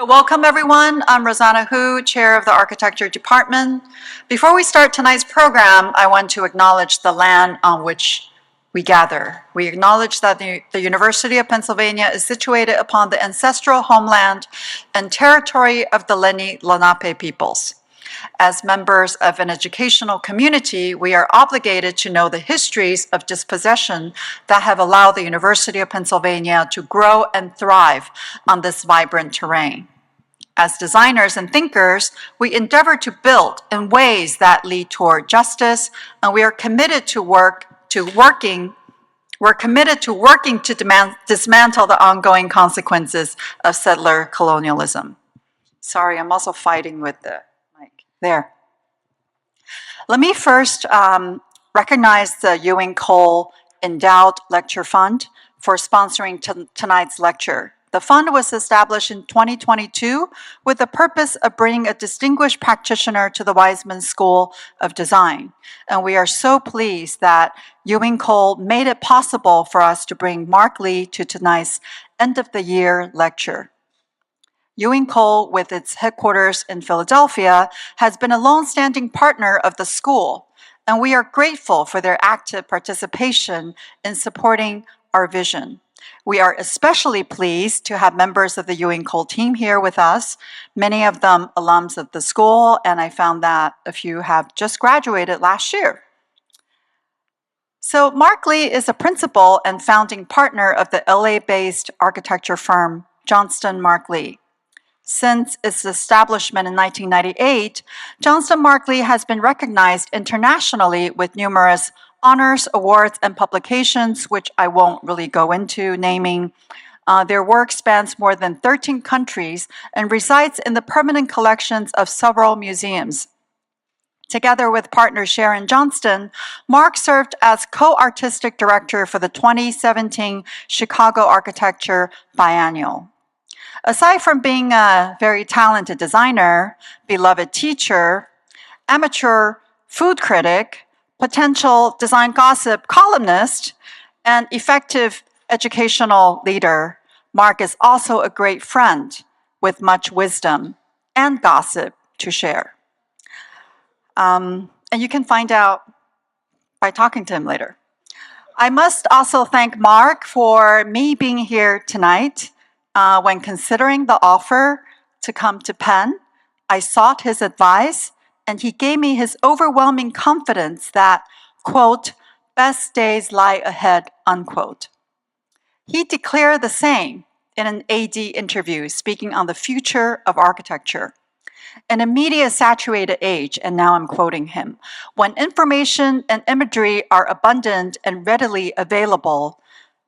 So welcome everyone. I'm Rosanna Hu, Chair of the Architecture Department. Before we start tonight's program, I want to acknowledge the land on which we gather. We acknowledge that the University of Pennsylvania is situated upon the ancestral homeland and territory of the Lenni Lenape peoples. As members of an educational community, we are obligated to know the histories of dispossession that have allowed the University of Pennsylvania to grow and thrive on this vibrant terrain. As designers and thinkers, we endeavor to build in ways that lead toward justice, and we are committed to working to dismantle the ongoing consequences of settler colonialism. Sorry, I'm also fighting with the mic. There. Let me first recognize the EwingCole Endowed Lecture Fund for sponsoring tonight's lecture. The fund was established in 2022 with the purpose of bringing a distinguished practitioner to the Weitzman School of Design. And we are so pleased that EwingCole made it possible for us to bring Marklee to tonight's end of the year lecture. EwingCole, with its headquarters in Philadelphia, has been a long-standing partner of the school, and we are grateful for their active participation in supporting our vision. We are especially pleased to have members of the EwingCole team here with us, many of them alums of the school, and I found that a few have just graduated last year. So Marklee is a principal and founding partner of the LA-based architecture firm Johnston Marklee. Since its establishment in 1998, Johnston Marklee has been recognized internationally with numerous honors, awards, and publications, which I won't really go into naming. Their work spans more than 13 countries and resides in the permanent collections of several museums. Together with partner Sharon Johnston, Mark served as co-artistic director for the 2017 Chicago Architecture Biennial. Aside from being a very talented designer, beloved teacher, amateur food critic, potential design gossip columnist, and effective educational leader, Mark is also a great friend with much wisdom and gossip to share. And you can find out by talking to him later. I must also thank Mark for me being here tonight. When considering the offer to come to Penn, I sought his advice, and he gave me his overwhelming confidence that, quote, best days lie ahead, unquote. He declared the same in an AD interview speaking on the future of architecture. In a media-saturated age, and now I'm quoting him, when information and imagery are abundant and readily available,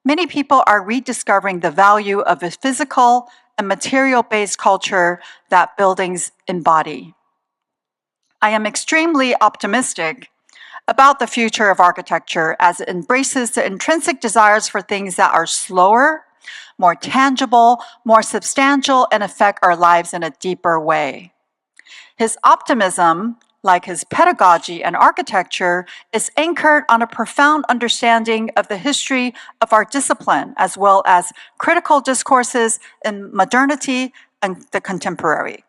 many people are rediscovering the value of a physical and material-based culture that buildings embody. I am extremely optimistic about the future of architecture as it embraces the intrinsic desires for things that are slower, more tangible, more substantial, and affect our lives in a deeper way. His optimism, like his pedagogy and architecture, is anchored on a profound understanding of the history of our discipline, as well as critical discourses in modernity and the contemporary.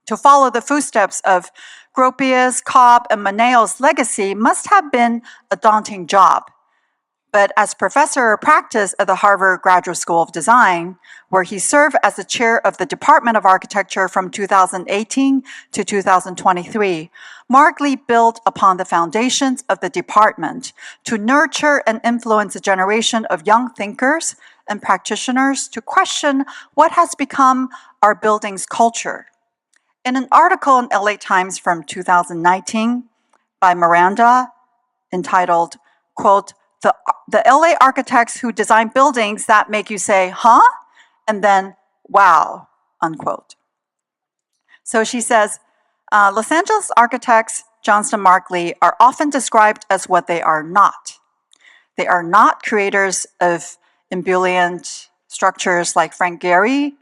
To follow the footsteps of Gropius, Cobb, and Maneo's legacy must have been a daunting job. But as professor of practice at the Harvard Graduate School of Design, where he served as the chair of the Department of Architecture from 2018 to 2023, Marklee built upon the foundations of the department to nurture and influence a generation of young thinkers and practitioners to question what has become our building's culture. In an article in LA Times from 2019 by Miranda entitled, quote, the LA architects who design buildings that make you say, huh? And then, wow, unquote. So she says, Los Angeles architects, Johnston Marklee, are often described as what they are not. They are not creators of ebullient structures like Frank Gehry.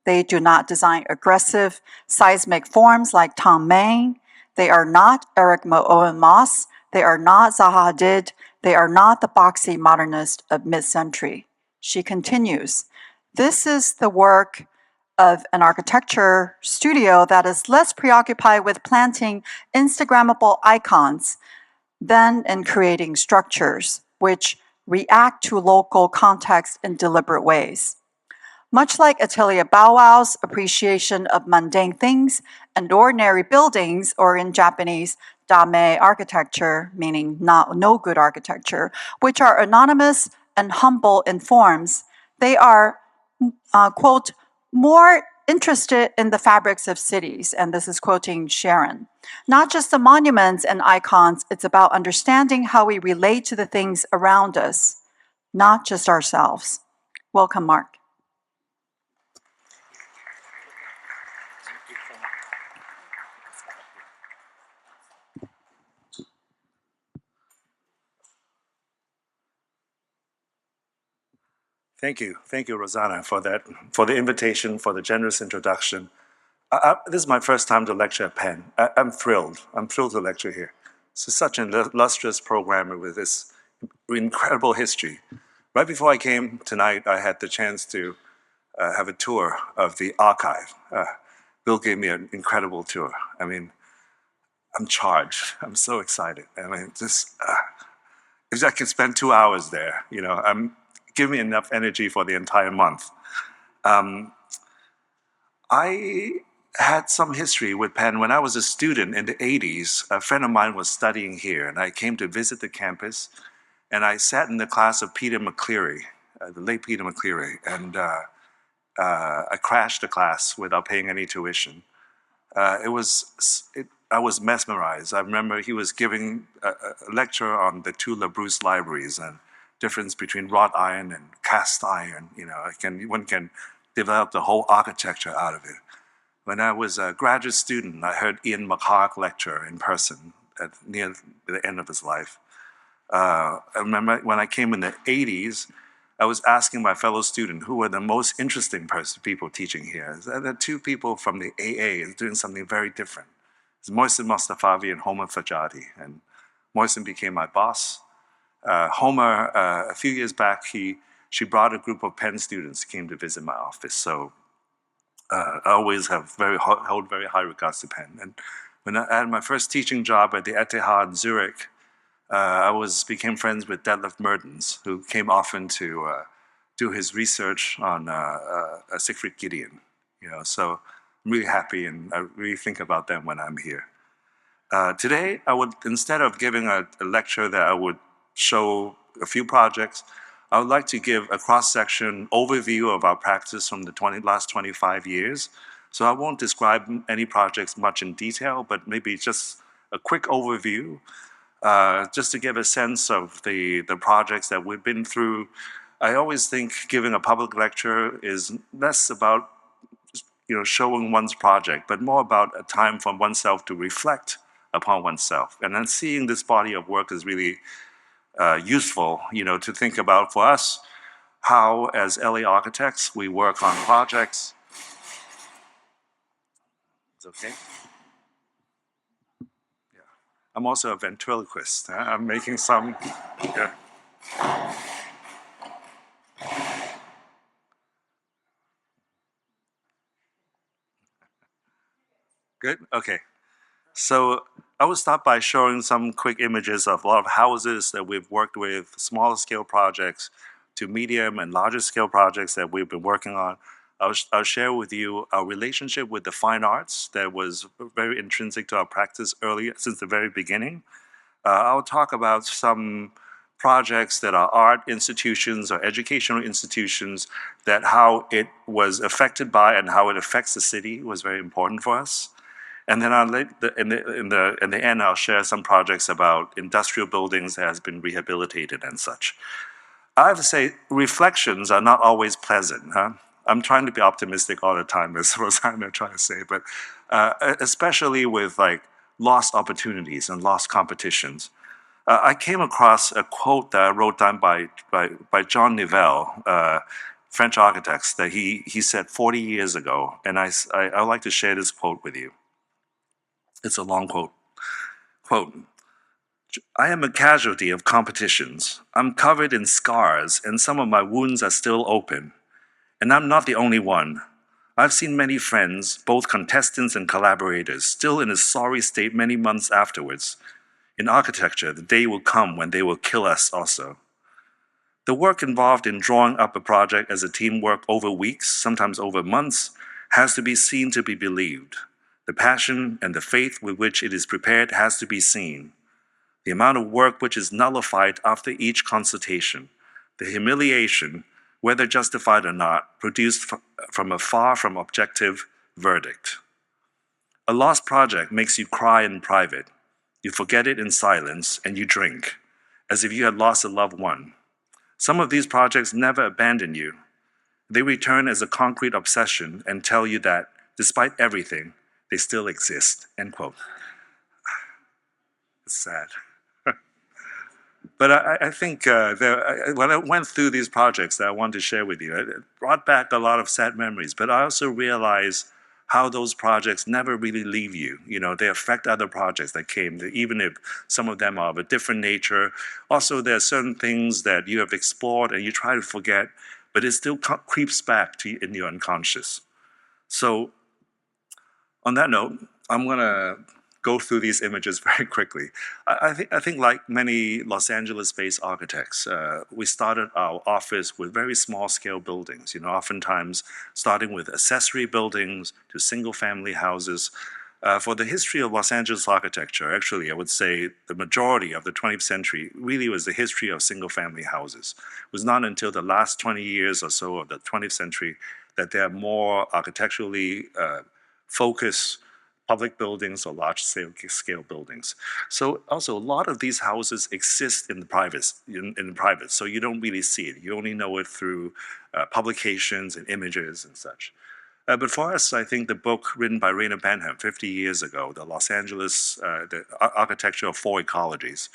They do not design aggressive seismic forms like Tom Mayne. They are not Eric Owen Moss. They are not Zaha Hadid. They are not the boxy modernist of mid-century. She continues, this is the work of an architecture studio that is less preoccupied with planting Instagrammable icons than in creating structures which react to local context in deliberate ways. Much like Atelier Bow Wow's appreciation of mundane things and ordinary buildings, or in Japanese, dame architecture, meaning no good architecture, which are anonymous and humble in forms, they are, quote, more interested in the fabrics of cities, and this is quoting Sharon. Not just the monuments and icons, it's about understanding how we relate to the things around us, not just ourselves. Welcome, Mark. Thank you, Rosanna, for the invitation, for the generous introduction. This is my first time to lecture at Penn. I'm thrilled to lecture here. This is such an illustrious program with this incredible history. Right before I came tonight, I had the chance to have a tour of the archive. Bill gave me an incredible tour. I mean, I'm charged. I'm so excited. I mean, if I could spend 2 hours there, give me enough energy for the entire month. I had some history with Penn. When I was a student in the 80s, a friend of mine was studying here, and I came to visit the campus, and I sat in the class of Peter McCleary, the late Peter McCleary, and I crashed the class without paying any tuition. I was mesmerized. I remember he was giving a lecture on the two LaBruce libraries and difference between wrought iron and cast iron. One can develop the whole architecture out of it. When I was a graduate student, I heard EwingCole Lecture in person near the end of his life. I remember when I came in the 80s, I was asking my fellow student who were the most interesting people teaching here. There are two people from the AA doing something very different. It's Mohsen Mostafavi and Homer Fajadi. And Mohsen became my boss. Homer, a few years back, she brought a group of Penn students who came to visit my office. So I always hold very high regards to Penn. And when I had my first teaching job at the Etihad in Zurich, I became friends with Detlef Mertens, who came often to do his research on Siegfried Gideon. So I'm really happy, and I really think about them when I'm here. Today, I would, instead of giving a lecture that I would show a few projects, I would like to give a cross-section overview of our practice from the last 25 years. So I won't describe any projects much in detail, but maybe just a quick overview, just to give a sense of the projects that we've been through. I always think giving a public lecture is less about showing one's project, but more about a time for oneself to reflect upon oneself. And then seeing this body of work is really useful, to think about for us how, as LA architects, we work on projects. It's okay. Yeah, I'm also a ventriloquist. I'm making some. Yeah. Good. Okay. So I will start by showing some quick images of a lot of houses that we've worked with, smaller scale projects to medium and larger scale projects that we've been working on. I'll share with you our relationship with the fine arts that was very intrinsic to our practice early, since the very beginning. I'll talk about some projects that are art institutions or educational institutions, that how it was affected by and how it affects the city was very important for us. And then in the end, I'll share some projects about industrial buildings that has been rehabilitated and such. I have to say, reflections are not always pleasant. I'm trying to be optimistic all the time, as Rosanna tried to say, but especially with lost opportunities and lost competitions. I came across a quote that I wrote down by John Nivelle, French architects, that he said 40 years ago, and I'd like to share this quote with you. It's a long quote. Quote, "I am a casualty of competitions. I'm covered in scars, and some of my wounds are still open. And I'm not the only one. I've seen many friends, both contestants and collaborators, still in a sorry state many months afterwards. In architecture, the day will come when they will kill us also. The work involved in drawing up a project as a teamwork over weeks, sometimes over months, has to be seen to be believed. The passion and the faith with which it is prepared has to be seen. The amount of work which is nullified after each consultation, the humiliation, whether justified or not, produced from a far from objective verdict. A lost project makes you cry in private. You forget it in silence, and you drink, as if you had lost a loved one. Some of these projects never abandon you. They return as a concrete obsession and tell you that, despite everything, they still exist, end quote. It's sad. But I think when I went through these projects that I want to share with you, it brought back a lot of sad memories. But I also realized how those projects never really leave you. You know, they affect other projects that came, even if some of them are of a different nature. Also, there are certain things that you have explored and you try to forget, but it still creeps back to you in your unconscious. So, on that note, I'm going to go through these images very quickly. I think like many Los Angeles-based architects, we started our office with very small-scale buildings, you know, oftentimes starting with accessory buildings to single-family houses. For the history of Los Angeles architecture, actually, I would say the majority of the 20th century really was the history of single-family houses. It was not until the last 20 years or so of the 20th century that there are more architecturally focused public buildings or large-scale buildings. So also a lot of these houses exist in the private, so you don't really see it. You only know it through publications and images and such. But for us, I think the book written by Rainer Benham 50 years ago, the Los Angeles, the Architecture of Four Ecologies,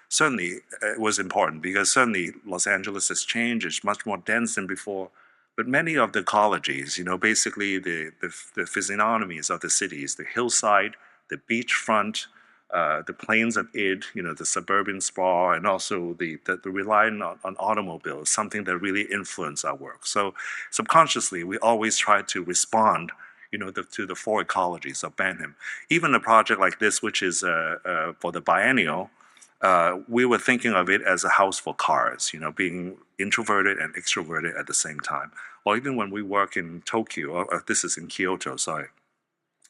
certainly was important because certainly Los Angeles has changed. It's much more dense than before. But many of the ecologies, you know, basically the physiognomies of the cities, the hillside, the beachfront, the plains of Id, you know, the suburban sprawl, and also the relying on automobiles, something that really influenced our work. So subconsciously, we always try to respond, you know, to the four ecologies of Benham. Even a project like this, which is for the biennial, we were thinking of it as a house for cars, you know, being introverted and extroverted at the same time. Or even when we work in Tokyo, or this is in Kyoto, sorry,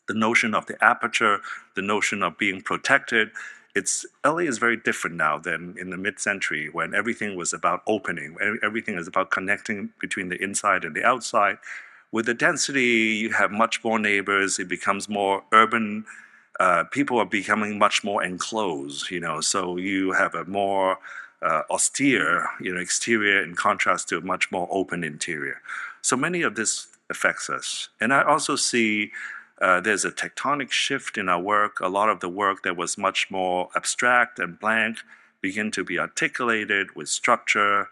the notion of the aperture, the notion of being protected, LA is very different now than in the mid-century when everything was about opening, everything is about connecting between the inside and the outside. With the density, you have much more neighbors, it becomes more urban. People are becoming much more enclosed, you know, so you have a more austere, you know, exterior in contrast to a much more open interior. So many of this affects us. And I also see there's a tectonic shift in our work. A lot of the work that was much more abstract and blank begin to be articulated with structure,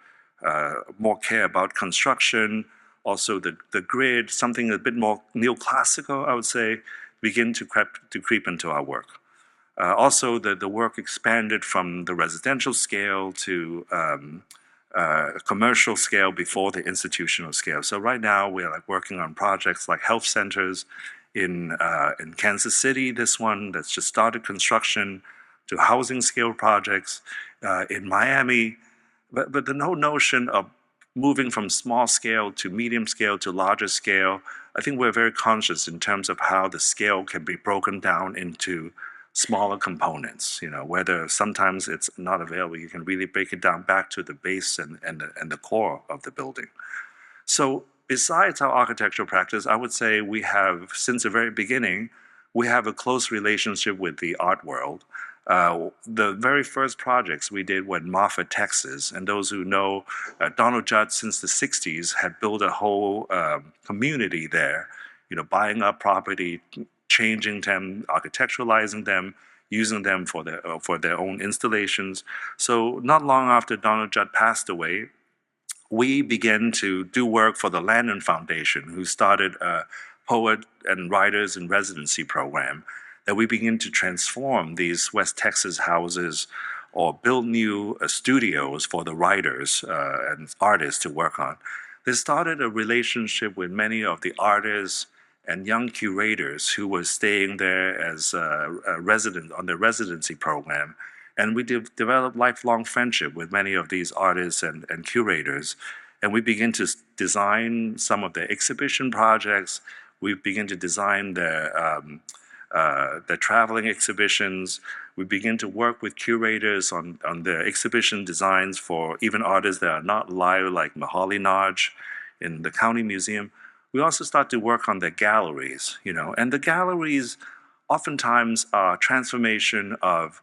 more care about construction, also the grid, something a bit more neoclassical, I would say, begin to creep into our work. Also, the work expanded from the residential scale to commercial scale before the institutional scale. So right now we're like working on projects like health centers in Kansas City, this one that's just started construction, to housing scale projects in Miami. But the whole notion of moving from small scale to medium scale to larger scale, I think we're very conscious in terms of how the scale can be broken down into smaller components, you know, whether sometimes it's not available, you can really break it down back to the base and the core of the building. So besides our architectural practice, I would say we have, since the very beginning, we have a close relationship with the art world. The very first projects we did were in Marfa, Texas, and those who know Donald Judd since the 60s had built a whole community there, you know, buying up property, changing them, architecturalizing them, using them for their own installations. So not long after Donald Judd passed away, we began to do work for the Landon Foundation, who started a poet and writers in residency program, that we begin to transform these West Texas houses or build new studios for the writers and artists to work on. This started a relationship with many of the artists and young curators who were staying there as a resident on the residency program. And we developed lifelong friendship with many of these artists and curators. And we begin to design some of their exhibition projects. We begin to design their traveling exhibitions. We begin to work with curators on their exhibition designs for even artists that are not live, like Mahaly Naj in the County Museum. We also start to work on their galleries, and the galleries oftentimes are transformation of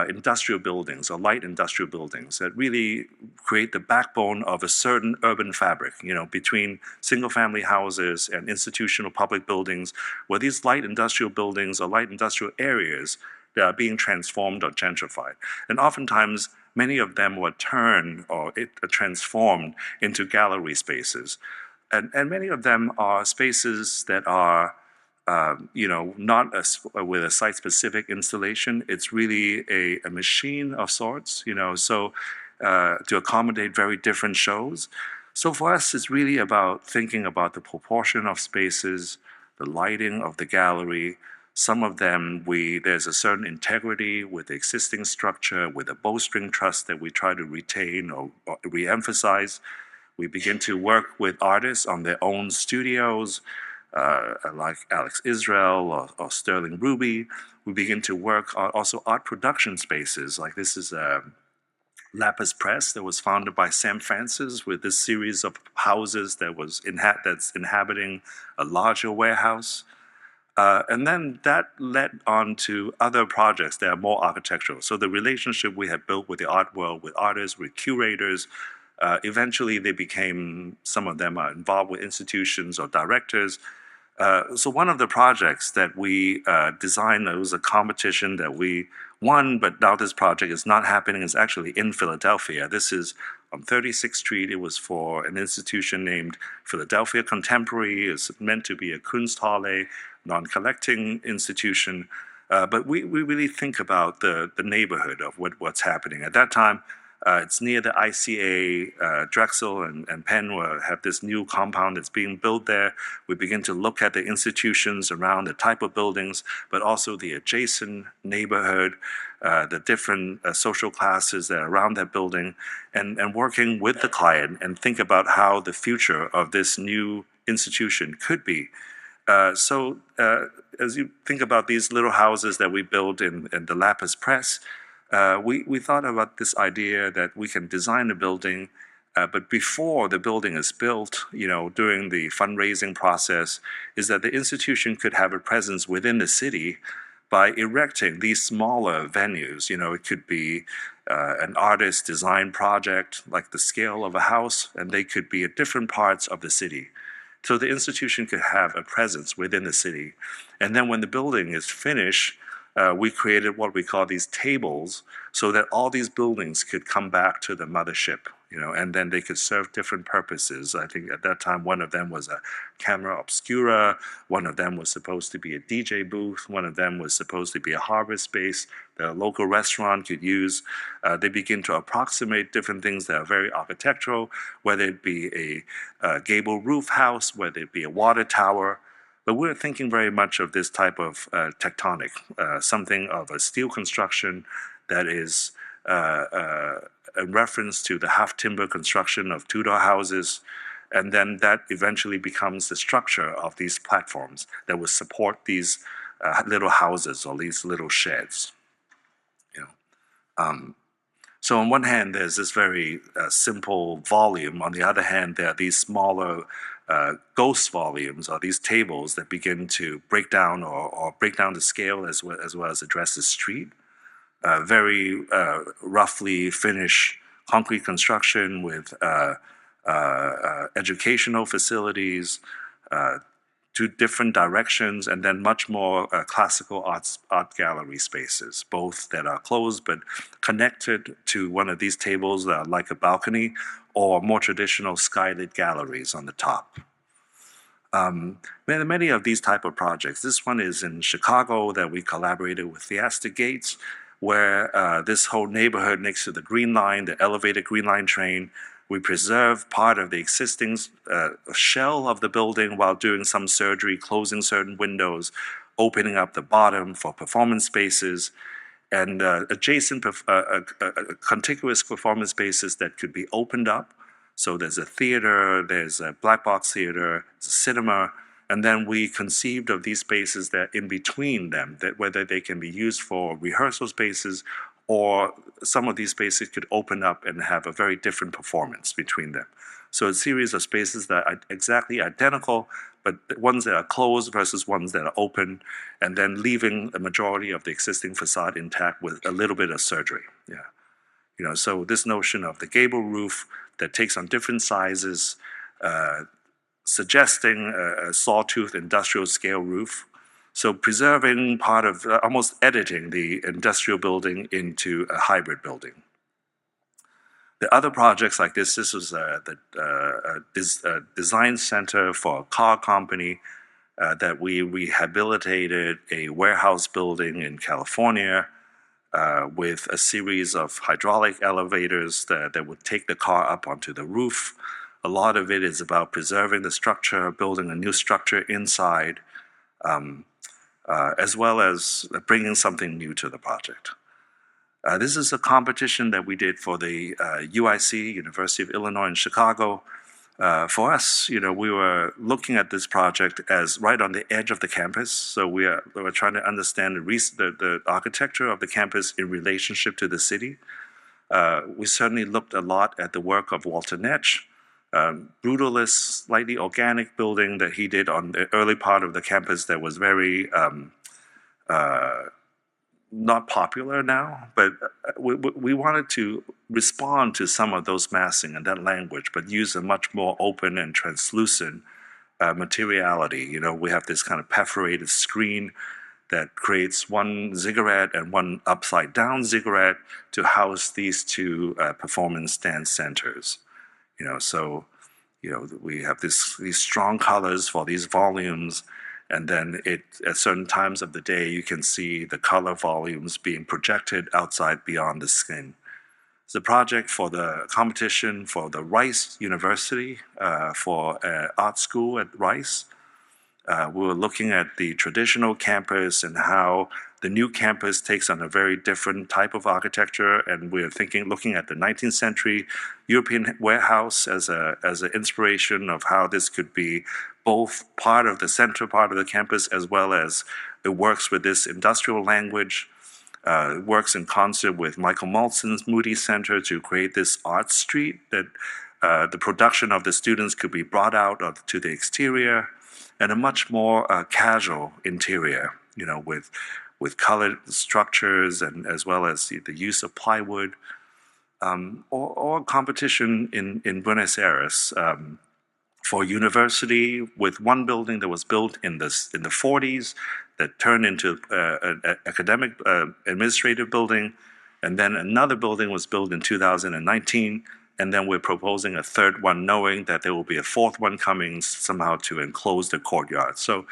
industrial buildings or light industrial buildings that really create the backbone of a certain urban fabric, between single-family houses and institutional public buildings, where these light industrial buildings or light industrial areas that are being transformed or gentrified. And oftentimes, many of them were turned or transformed into gallery spaces. And many of them are spaces that are not with a site-specific installation. It's really a machine of sorts, so to accommodate very different shows. So for us, it's really about thinking about the proportion of spaces, the lighting of the gallery. Some of them, there's a certain integrity with the existing structure, with a bowstring truss that we try to retain or re-emphasize. We begin to work with artists on their own studios, like Alex Israel or Sterling Ruby. We begin to work on also art production spaces, like this is Lapis Press that was founded by Sam Francis with this series of houses that's inhabiting a larger warehouse. And then that led on to other projects that are more architectural. So the relationship we have built with the art world, with artists, with curators, eventually they became, some of them are involved with institutions or directors. So one of the projects that we designed, it was a competition that we won, but now this project is not happening. It's actually in Philadelphia. This is on 36th Street. It was for an institution named Philadelphia Contemporary. It's meant to be a Kunsthalle, non-collecting institution. But we really think about the neighborhood of what's happening. At that time, it's near the ICA. Drexel and Penn have this new compound that's being built there. We begin to look at the institutions around, the type of buildings, but also the adjacent neighborhood, the different social classes that are around that building, and working with the client and think about how the future of this new institution could be. So as you think about these little houses that we built in the Lapis Press, we thought about this idea that we can design a building, but before the building is built, during the fundraising process, is that the institution could have a presence within the city by erecting these smaller venues. It could be an artist design project, like the scale of a house, and they could be at different parts of the city. So the institution could have a presence within the city. And then when the building is finished, we created what we call these tables so that all these buildings could come back to the mothership, and then they could serve different purposes. I think at that time, one of them was a camera obscura, one of them was supposed to be a DJ booth, one of them was supposed to be a harbor space that a local restaurant could use. They begin to approximate different things that are very architectural, whether it be a gable roof house, whether it be a water tower. But we're thinking very much of this type of tectonic, something of a steel construction that is a reference to the half-timber construction of Tudor houses, and then that eventually becomes the structure of these platforms that will support these little houses or these little sheds. So on one hand, there's this very simple volume. On the other hand, there are these smaller ghost volumes, or these tables that begin to break down or break down the scale as well as address the street. Very roughly finished concrete construction with educational facilities, two different directions, and then much more classical art gallery spaces, both that are closed but connected to one of these tables that are like a balcony, or more traditional skylit galleries on the top. Many of these type of projects. This one is in Chicago that we collaborated with Theaster Gates, where this whole neighborhood next to the Green Line, the elevated Green Line train, We preserve part of the existing shell of the building while doing some surgery, closing certain windows, opening up the bottom for performance spaces, and adjacent contiguous performance spaces that could be opened up. So there's a theater, there's a black box theater, a cinema, and then we conceived of these spaces that in between them, that whether they can be used for rehearsal spaces or some of these spaces could open up and have a very different performance between them. So a series of spaces that are exactly identical, but ones that are closed versus ones that are open, and then leaving a majority of the existing facade intact with a little bit of surgery. Yeah, so this notion of the gable roof that takes on different sizes, suggesting a sawtooth industrial scale roof. So preserving part of, almost editing the industrial building into a hybrid building. The other projects like this was the design center for a car company that we rehabilitated a warehouse building in California with a series of hydraulic elevators that would take the car up onto the roof. A lot of it is about preserving the structure, building a new structure inside, as well as bringing something new to the project. This is a competition that we did for the UIC, University of Illinois in Chicago. For us, we were looking at this project as right on the edge of the campus. So we were trying to understand the architecture of the campus in relationship to the city. We certainly looked a lot at the work of Walter Netsch, brutalist, slightly organic building that he did on the early part of the campus that was very not popular now, but we wanted to respond to some of those massing and that language, but use a much more open and translucent materiality. We have this kind of perforated screen that creates one ziggurat and one upside down ziggurat to house these two performance dance centers. So we have these strong colors for these volumes, and then at certain times of the day, you can see the color volumes being projected outside beyond the skin. It's a project for the competition for the Rice University, for art school at Rice. We were looking at the traditional campus and how the new campus takes on a very different type of architecture, and we're looking at the 19th century European warehouse as an inspiration of how this could be both part of the center part of the campus as well as it works with this industrial language. It works in concert with Michael Maltzon's Moody Center to create this art street that the production of the students could be brought out to the exterior, and a much more casual interior, with colored structures and as well as the use of plywood, or competition in Buenos Aires for university, with one building that was built in the 40s that turned into an academic administrative building, and then another building was built in 2019. And then we're proposing a third one, knowing that there will be a fourth one coming somehow to enclose the courtyard. So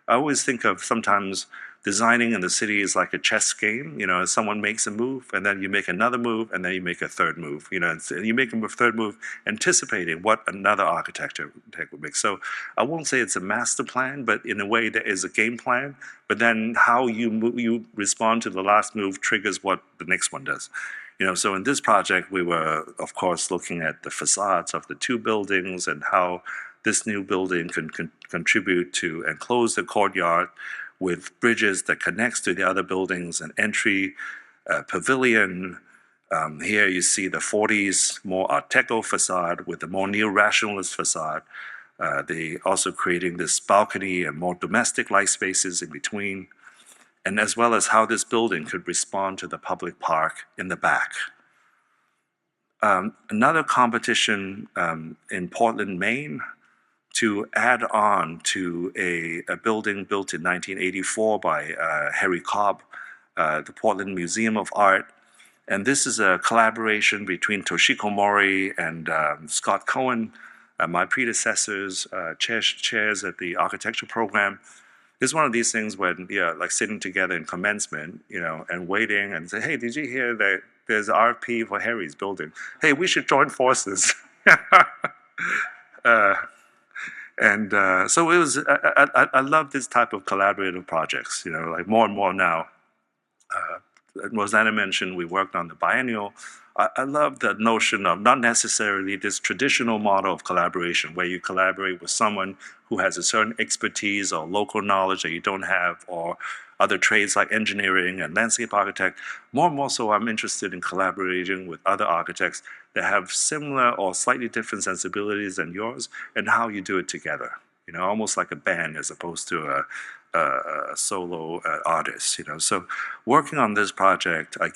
I always think of sometimes designing in the city is like a chess game. Someone makes a move, and then you make another move, and then you make a third move. And you make a third move anticipating what another architect would make. So I won't say it's a master plan, but in a way there is a game plan. But then how you respond to the last move triggers what the next one does. So in this project, we were, of course, looking at the facades of the two buildings and how this new building can contribute to enclose the courtyard with bridges that connects to the other buildings, an entry pavilion. Here you see the 40s more Art Deco facade with the more neo-rationalist facade. They also creating this balcony and more domestic light spaces in between, and as well as how this building could respond to the public park in the back. Another competition in Portland, Maine, to add on to a building built in 1984 by Harry Cobb, the Portland Museum of Art. And this is a collaboration between Toshiko Mori and Scott Cohen, my predecessors, chairs at the architecture program. It's one of these things when, like sitting together in commencement, and waiting and say, hey, did you hear that there's an RFP for Harry's building? Hey, we should join forces. And so it was. I love this type of collaborative projects. You know, like more and more now. Rosanna mentioned we worked on the biennial. I love the notion of not necessarily this traditional model of collaboration where you collaborate with someone who has a certain expertise or local knowledge that you don't have, or other trades like engineering and landscape architect. More and more so, I'm interested in collaborating with other architects that have similar or slightly different sensibilities than yours, and how you do it together. You know, almost like a band as opposed to a solo artist. You know, so working on this project, we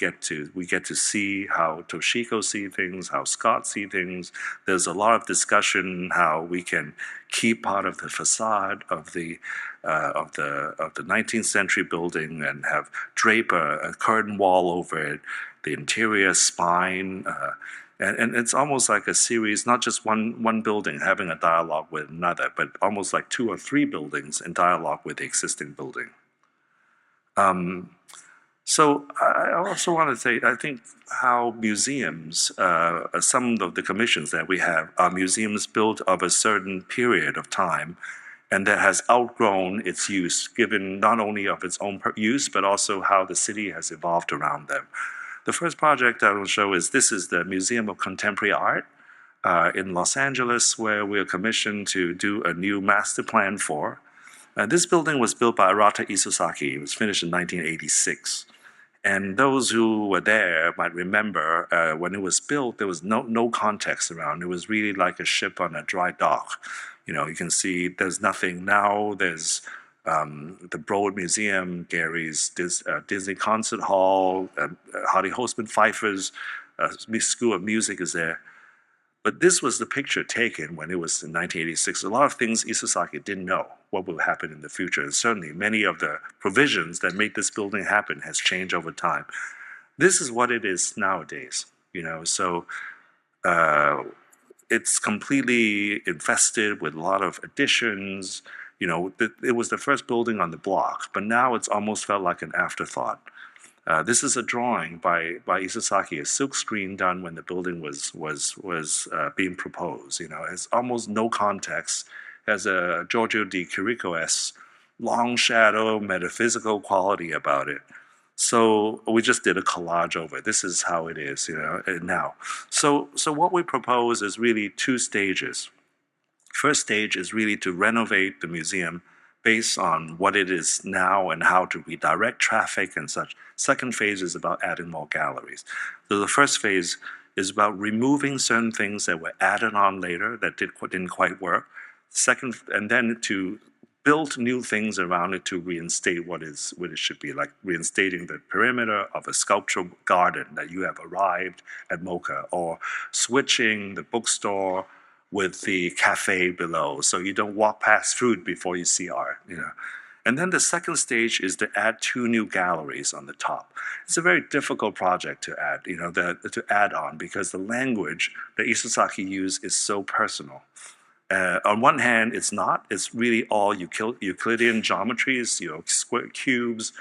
get to see how Toshiko see things, how Scott see things. There's a lot of discussion how we can keep part of the facade of the 19th century building and have drape a curtain wall over it, the interior spine. And it's almost like a series, not just one building having a dialogue with another, but almost like 2 or 3 buildings in dialogue with the existing building. So I also want to say, I think how museums, some of the commissions that we have are museums built of a certain period of time and that has outgrown its use, given not only of its own use, but also how the city has evolved around them. The first project I will show is the Museum of Contemporary Art in Los Angeles, where we are commissioned to do a new master plan for. This building was built by Arata Isozaki. It was finished in 1986. And those who were there might remember when it was built, there was no context around. It was really like a ship on a dry dock. You know, you can see there's nothing now. There's the Broad Museum, Gary's Disney Concert Hall, Hardy Holzman Pfeiffer's School of Music is there. But this was the picture taken when it was in 1986. A lot of things Isozaki didn't know what will happen in the future. And certainly many of the provisions that made this building happen has changed over time. This is what it is nowadays, you know. So it's completely infested with a lot of additions. You know, it was the first building on the block, but now it's almost felt like an afterthought. This is a drawing by Isozaki, a silk screen done when the building was being proposed. You know, it's almost no context. Has a Giorgio di Chirico-esque long shadow, metaphysical quality about it. So we just did a collage over it. This is how it is, you know, now. So what we propose is really 2 stages. First stage is really to renovate the museum based on what it is now and how to redirect traffic and such. Second phase is about adding more galleries. So the first phase is about removing certain things that were added on later that didn't quite work. Second, and then to build new things around it to reinstate what it should be, like reinstating the perimeter of a sculptural garden that you have arrived at MoCA, or switching the bookstore with the cafe below, so you don't walk past food before you see art, you know. And then the second stage is to add 2 new galleries on the top. It's a very difficult project to add, you know, to add on, because the language that Isozaki used is so personal. On one hand, it's not. It's really all Euclidean geometries, you know, square cubes,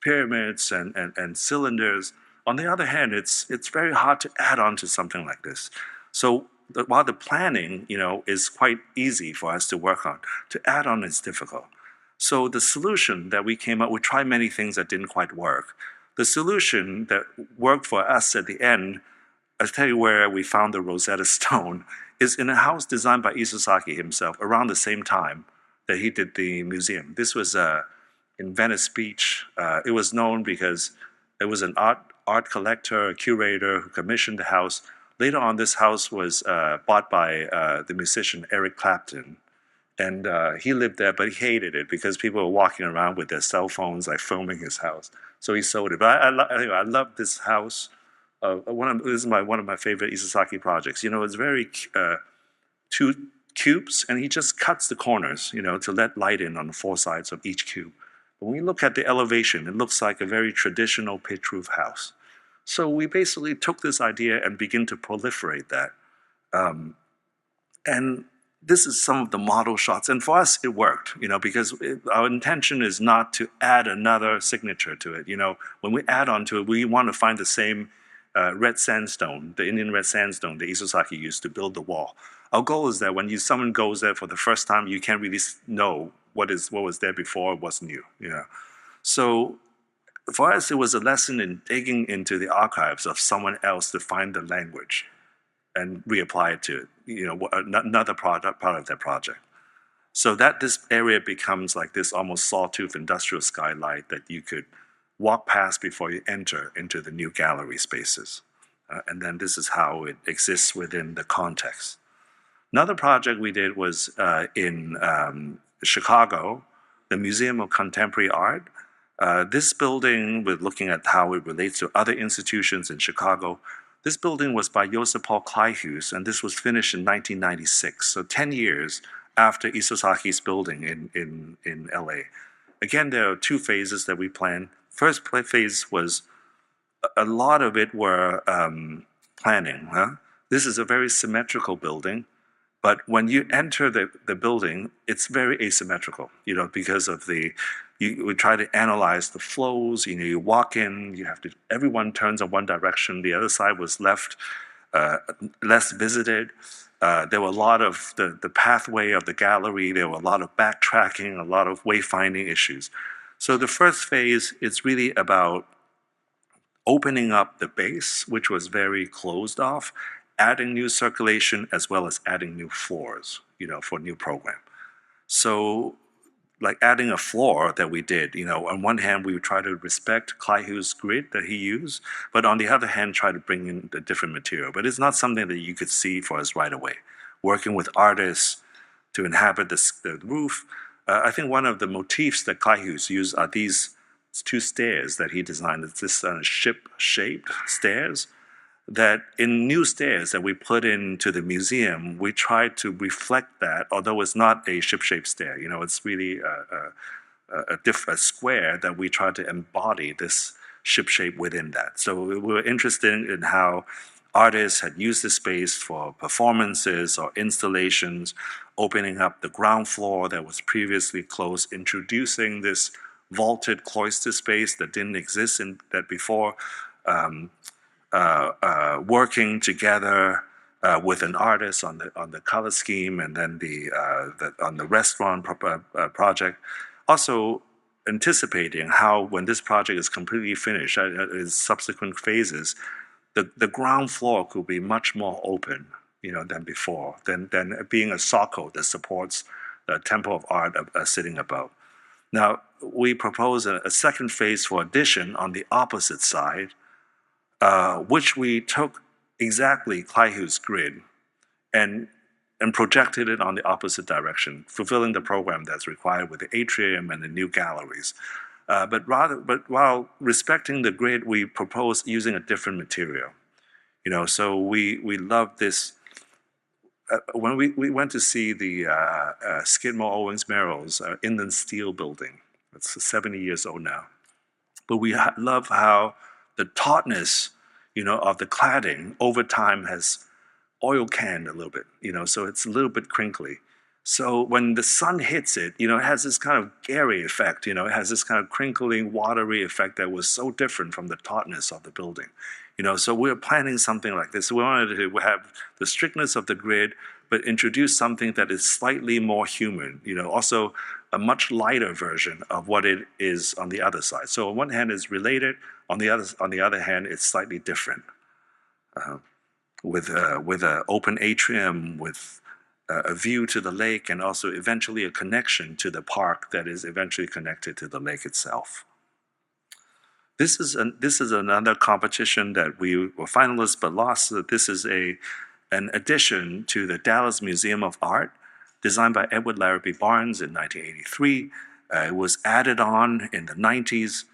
pyramids, and cylinders. On the other hand, it's very hard to add on to something like this. So while the planning, you know, is quite easy for us to work on, to add on is difficult. So the solution that we came up, we tried many things that didn't quite work. The solution that worked for us at the end, I'll tell you where we found the Rosetta Stone, is in a house designed by Isozaki himself around the same time that he did the museum. This was in Venice Beach. It was known because it was an art collector, a curator who commissioned the house. Later on, this house was bought by the musician Eric Clapton. And he lived there, but he hated it because people were walking around with their cell phones, like filming his house. So he sold it. But anyway, I love this house. This is one of my favorite Isozaki projects. You know, it's very 2 cubes, and he just cuts the corners, you know, to let light in on the 4 sides of each cube. But when you look at the elevation, it looks like a very traditional pitch roof house. So we basically took this idea and began to proliferate that. And this is some of the model shots. And for us, it worked, you know, because our intention is not to add another signature to it. You know, when we add on to it, we want to find the same red sandstone, the Indian red sandstone that Isozaki used to build the wall. Our goal is that when someone goes there for the first time, you can't really know what was there before, what's new. So for us, it was a lesson in digging into the archives of someone else to find the language and reapply it to another part of their project. So that this area becomes like this almost sawtooth industrial skylight that you could walk past before you enter into the new gallery spaces. And then this is how it exists within the context. Another project we did was in Chicago, the Museum of Contemporary Art. This building, we're looking at how it relates to other institutions in Chicago. This building was by Joseph Paul Clayhuse, and this was finished in 1996, so 10 years after Isosaki's building in LA. Again, there are two phases that we planned. First phase was, a lot of it were planning. This is a very symmetrical building, but when you enter the building, it's very asymmetrical, because of we try to analyze the flows. You walk in, everyone turns in one direction. The other side was left less visited. There were a lot of the pathway of the gallery. There were a lot of backtracking, a lot of wayfinding issues. So the first phase is really about opening up the base, which was very closed off, adding new circulation, as well as adding new floors, for new program. So like adding a floor that we did, on one hand, we would try to respect Clayhuse's grid that he used, but on the other hand, try to bring in a different material. But it's not something that you could see for us right away. Working with artists to inhabit the roof. I think one of the motifs that Clayhuse used are these two stairs that he designed. It's this ship-shaped stairs that in new stairs that we put into the museum, we try to reflect that, although it's not a ship-shaped stair. It's really a square that we try to embody this ship shape within that. So we were interested in how artists had used the space for performances or installations, opening up the ground floor that was previously closed, introducing this vaulted cloister space that didn't exist that before, working together with an artist on the color scheme, and then on the restaurant project. Also anticipating how, when this project is completely finished, in subsequent phases, the ground floor could be much more open, than before, than being a socle that supports the temple of art sitting above. Now, we propose a second phase for addition on the opposite side, which we took exactly Clayhuse's grid and projected it on the opposite direction, fulfilling the program that's required with the atrium and the new galleries. But while respecting the grid, we proposed using a different material. So we love this. When we went to see the Skidmore, Owings Merrill's inland steel building, it's 70 years old now, but we love how the tautness, of the cladding over time has oil canned a little bit, so it's a little bit crinkly. So when the sun hits it, it has this kind of Gary effect, it has this kind of crinkling, watery effect that was so different from the tautness of the building. So we're planning something like this. We wanted to have the strictness of the grid, but introduce something that is slightly more human, also a much lighter version of what it is on the other side. So on one hand, it's related. On the other hand, it's slightly different. With an open atrium, with a view to the lake, and also eventually a connection to the park that is eventually connected to the lake itself. This is another competition that we were finalists but lost. This is an addition to the Dallas Museum of Art, designed by Edward Larrabee Barnes in 1983. It was added on in the 90s.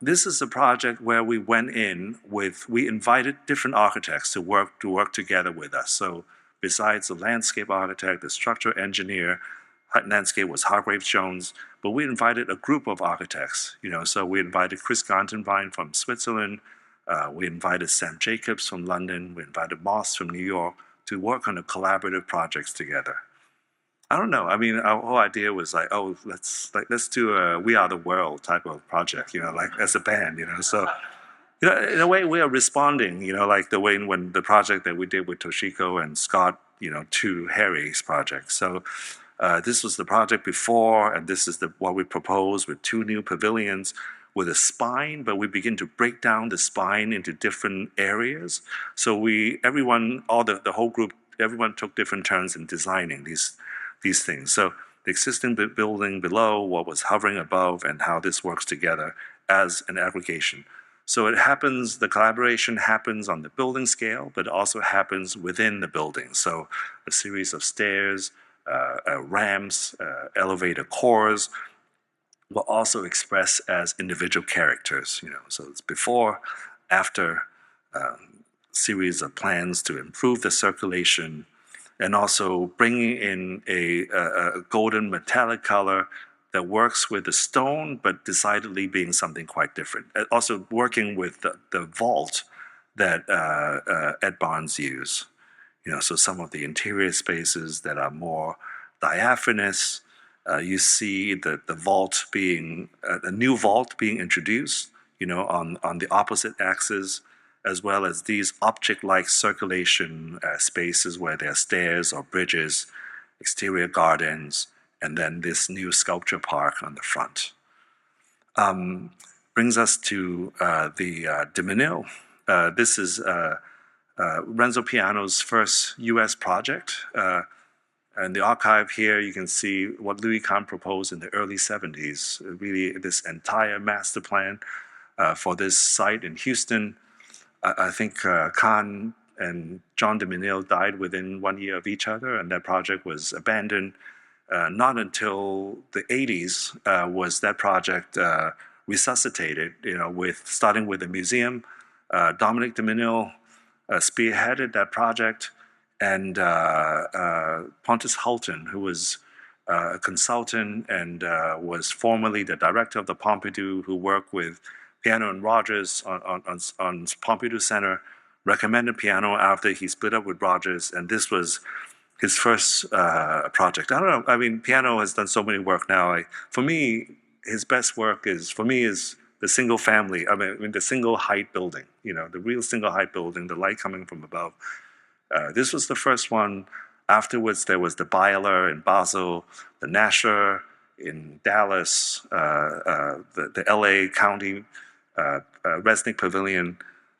This is a project where we we invited different architects to work together with us. So besides the landscape architect, the structural engineer, landscape was Hargrave Jones, but we invited a group of architects. So we invited Chris Gantenbein from Switzerland, we invited Sam Jacobs from London, we invited Moss from New York to work on the collaborative projects together. I don't know. I mean, our whole idea was like, oh, let's do a We Are the World type of project, like as a band, So In a way, we are responding, like the way when the project that we did with Toshiko and Scott, to Harry's project. So this was the project before, and this is what we propose with 2 new pavilions with a spine, but we begin to break down the spine into different areas. So the whole group, everyone took different turns in designing these things. So the existing building below, what was hovering above, and how this works together as an aggregation. So the collaboration happens on the building scale, but it also happens within the building. So a series of stairs, ramps, elevator cores will also express as individual characters. So it's before, after, series of plans to improve the circulation, and also bringing in a golden metallic color that works with the stone, but decidedly being something quite different. Also working with the vault that Ed Barnes used. So some of the interior spaces that are more diaphanous, you see the vault being, a new vault being introduced, on the opposite axis, as well as these object-like circulation spaces where there are stairs or bridges, exterior gardens, and then this new sculpture park on the front. Brings us to the de Menil. This is Renzo Piano's first U.S. project. And the archive here, you can see what Louis Kahn proposed in the early 70s, really this entire master plan for this site in Houston. I think Kahn and John de Menil died within 1 year of each other, and that project was abandoned. Not until the 80s was that project resuscitated, starting with the museum. Dominic de Menil spearheaded that project, and Pontus Hultén, who was a consultant and was formerly the director of the Pompidou, who worked with Piano and Rogers on Pompidou Center, recommended Piano after he split up with Rogers, and this was his first project. I don't know. I mean, Piano has done so many work now. For me, his best work is the single family. The single height building. The real single height building, the light coming from above. This was the first one. Afterwards, there was the Byler in Basel, the Nasher in Dallas, the LA County Resnick Pavilion.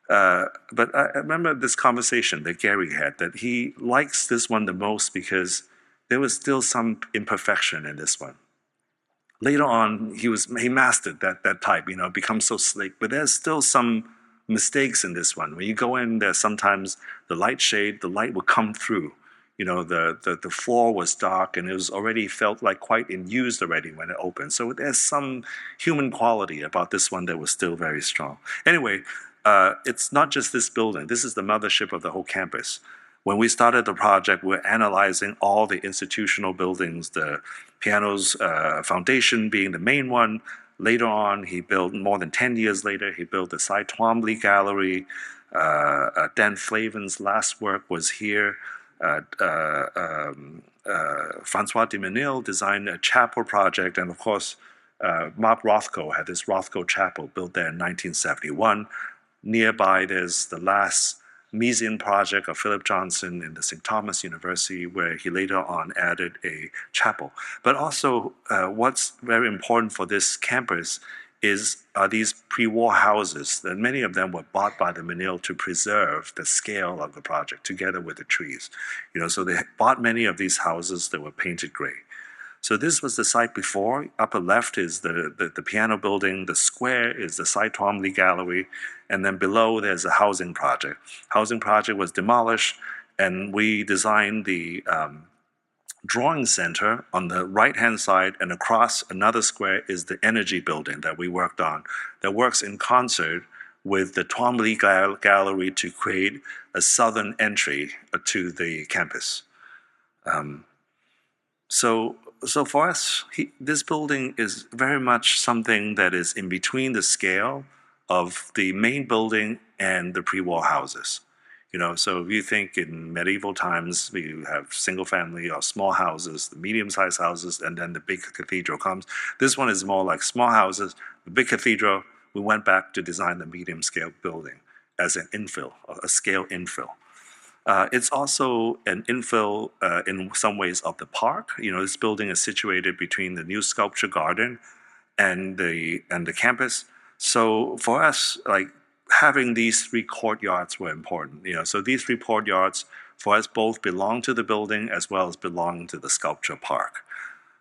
But I remember this conversation that Gary had, that he likes this one the most because there was still some imperfection in this one. Later on, he mastered that type, becomes so slick, but there's still some mistakes in this one. When you go in there, sometimes the light will come through. The floor was dark and it was already felt like quite in use already when it opened. So there's some human quality about this one that was still very strong. Anyway, it's not just this building. This is the mothership of the whole campus. When we started the project, we were analyzing all the institutional buildings, the Piano's foundation being the main one. Later on, he built, more than 10 years later, he built the Cy Twombly Gallery. Dan Flavin's last work was here. Francois de Menil designed a chapel project, and of course, Mark Rothko had this Rothko Chapel built there in 1971. Nearby, there's the last Miesian project of Philip Johnson in the St. Thomas University, where he later on added a chapel. But also, what's very important for this campus are these pre-war houses, that many of them were bought by the Menil to preserve the scale of the project together with the trees. So they bought many of these houses that were painted gray. So this was the site before. Upper left is the piano building. The square is the Cy Twombly Gallery. And then below there's a housing project. Housing project was demolished, and we designed the drawing center on the right-hand side, and across another square is the energy building that we worked on, that works in concert with the Twombly Gallery to create a southern entry to the campus. So for us, this building is very much something that is in between the scale of the main building and the pre-war houses. So if you think in medieval times, you have single family or small houses, the medium-sized houses, and then the big cathedral comes. This one is more like small houses, the big cathedral we went back to design the medium scale building as an infill, a scale infill. It's also an infill in some ways of the park. This building is situated between the new sculpture garden and the campus. So for us, like having these three courtyards were important. So these three courtyards for us both belong to the building as well as belong to the sculpture park.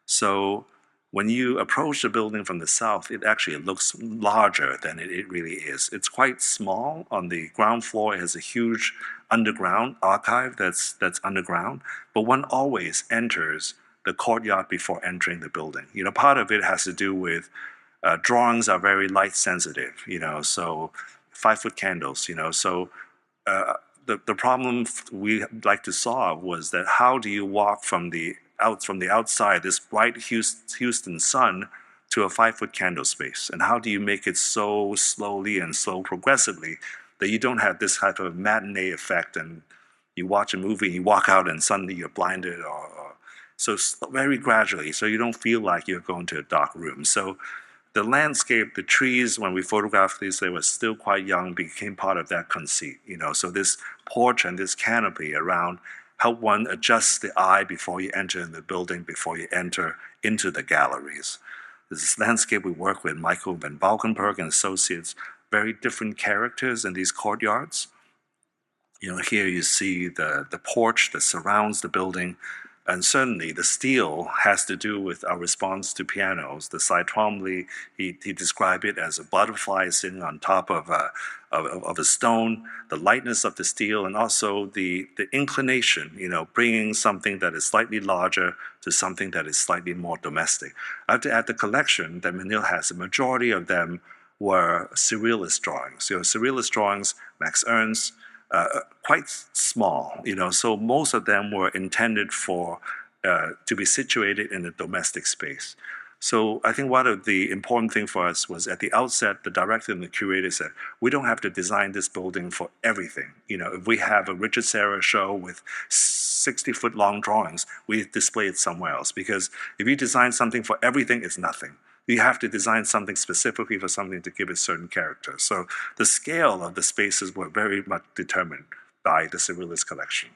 So when you approach the building from the south, it actually looks larger than it really is. It's quite small. On the ground floor, it has a huge underground archive that's underground, but one always enters the courtyard before entering the building. Part of it has to do with drawings are very light sensitive, so 5-foot candles, so the problem we like to solve was that how do you walk from the outside, this bright Houston sun, to a 5-foot candle space? And how do you make it so slowly and so progressively that you don't have this type of matinee effect and you watch a movie, you walk out and suddenly you're blinded, or so very gradually, so you don't feel like you're going to a dark room. So the landscape, the trees, when we photographed these, they were still quite young, became part of that conceit. So this porch and this canopy around help one adjust the eye before you enter in the building, before you enter into the galleries. This landscape we work with, Michael van Valkenburg and Associates, very different characters in these courtyards. Here you see the porch that surrounds the building, and certainly the steel has to do with our response to pianos. The Cy Twombly, he described it as a butterfly sitting on top of a stone, the lightness of the steel, and also the inclination, bringing something that is slightly larger to something that is slightly more domestic. I have to add the collection that Menil has, the majority of them were surrealist drawings. Surrealist drawings, Max Ernst, quite small, so most of them were intended to be situated in a domestic space. So I think one of the important thing for us was at the outset, the director and the curator said, we don't have to design this building for everything. If we have a Richard Serra show with 60-foot long drawings, we display it somewhere else. Because if you design something for everything, it's nothing. You have to design something specifically for something to give it certain character. So the scale of the spaces were very much determined by the Surrealist collection.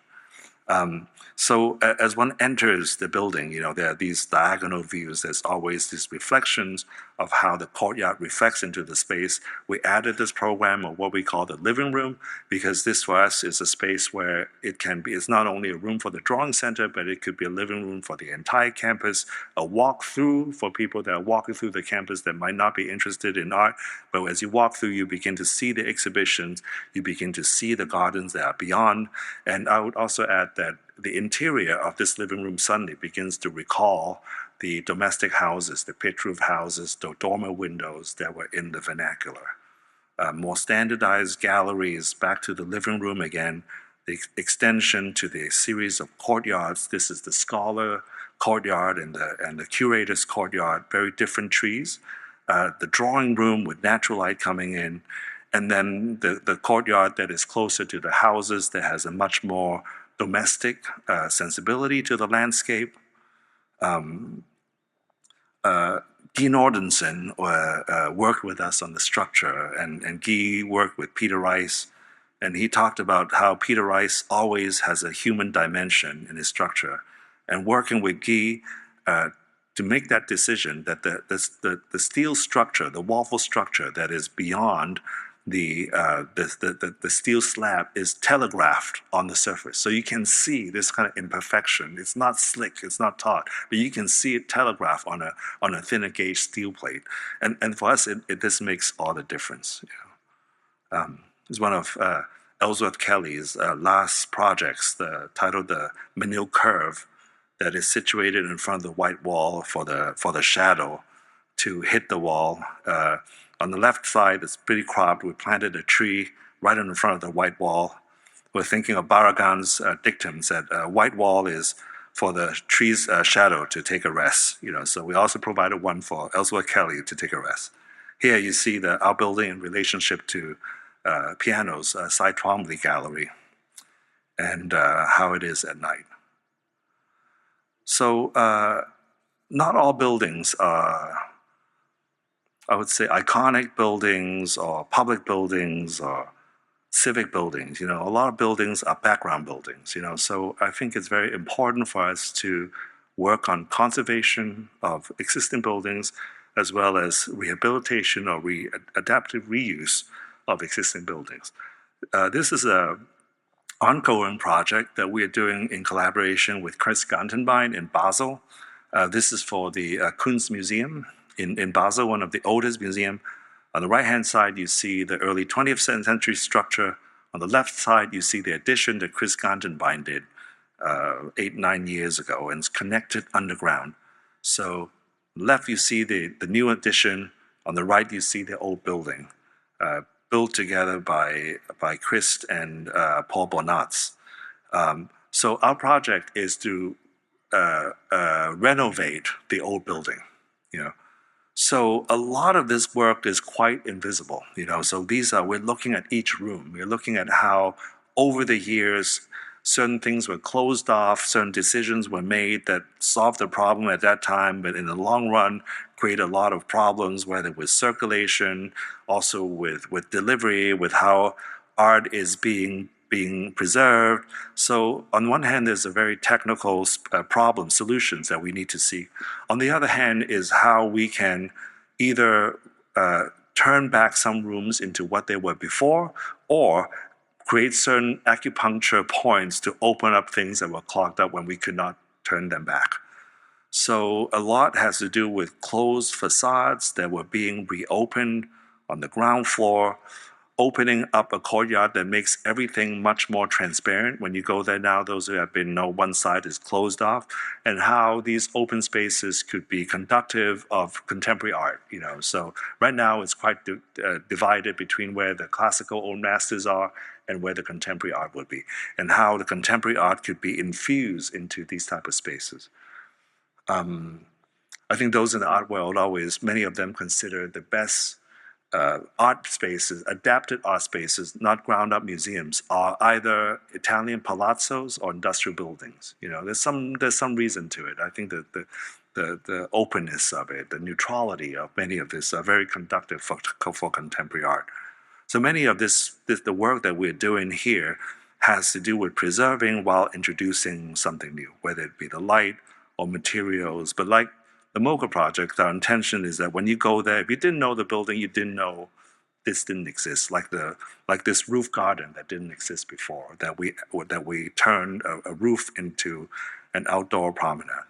So as one enters the building, there are these diagonal views. There's always these reflections of how the courtyard reflects into the space. We added this program of what we call the living room, because this for us is a space where it's not only a room for the drawing center, but it could be a living room for the entire campus, a walk-through for people that are walking through the campus that might not be interested in art. But as you walk through, you begin to see the exhibitions, you begin to see the gardens that are beyond. And I would also add that the interior of this living room suddenly begins to recall the domestic houses, the pitch roof houses, the dormer windows that were in the vernacular. More standardized galleries, back to the living room again, the extension to the series of courtyards. This is the scholar courtyard and the curator's courtyard, very different trees. The drawing room with natural light coming in, and then the courtyard that is closer to the houses that has a much more domestic sensibility to the landscape. Guy Nordenson worked with us on the structure, and Guy worked with Peter Rice, and he talked about how Peter Rice always has a human dimension in his structure. And working with Guy to make that decision that the steel structure, the waffle structure that is beyond the steel slab is telegraphed on the surface. So you can see this kind of imperfection. It's not slick, it's not taut, but you can see it telegraphed on a thinner gauge steel plate. And for us, this makes all the difference. It's one of Ellsworth Kelly's last projects, titled the Menil Curve, that is situated in front of the white wall for the shadow to hit the wall. On the left side, it's pretty cropped. We planted a tree right in front of the white wall. We're thinking of Barragan's dictum that white wall is for the tree's shadow to take a rest. So we also provided one for Ellsworth Kelly to take a rest. Here you see our building in relationship to pianos, Cy Twombly Gallery, and how it is at night. So not all buildings are I would say, iconic buildings or public buildings or civic buildings. A lot of buildings are background buildings, so I think it's very important for us to work on conservation of existing buildings as well as rehabilitation or adaptive reuse of existing buildings. This is a ongoing project that we are doing in collaboration with Chris Gantenbein in Basel. This is for the Kunstmuseum in Basel, one of the oldest museums. On the right-hand side, you see the early 20th century structure. On the left side, you see the addition that Chris Gantenbein did 8-9 years ago, and it's connected underground. So left, you see the new addition. On the right, you see the old building, built together by Chris and Paul Bonatz. So our project is to renovate the old building, So a lot of this work is quite invisible, So we're looking at each room. We're looking at how over the years, certain things were closed off, certain decisions were made that solved the problem at that time, but in the long run, create a lot of problems, whether with circulation, also with delivery, with how art is being preserved. So on one hand, there's a very technical problem, solutions that we need to see. On the other hand is how we can either turn back some rooms into what they were before, or create certain acupuncture points to open up things that were clogged up when we could not turn them back. So a lot has to do with closed facades that were being reopened on the ground floor, opening up a courtyard that makes everything much more transparent. When you go there now, those who have been know one side is closed off, and how these open spaces could be conductive of contemporary art. So right now it's quite divided between where the classical old masters are and where the contemporary art would be, and how the contemporary art could be infused into these type of spaces. I think those in the art world always, many of them consider the best art spaces, adapted art spaces, not ground-up museums, are either Italian palazzos or industrial buildings. There's some reason to it. I think that the openness of it, the neutrality of many of this are very conducive for contemporary art. So many of the work that we're doing here has to do with preserving while introducing something new, whether it be the light or materials. But like the MoCA project, our intention is that when you go there, if you didn't know the building, you didn't know this didn't exist, like this roof garden that didn't exist before, that we turned a roof into an outdoor promenade,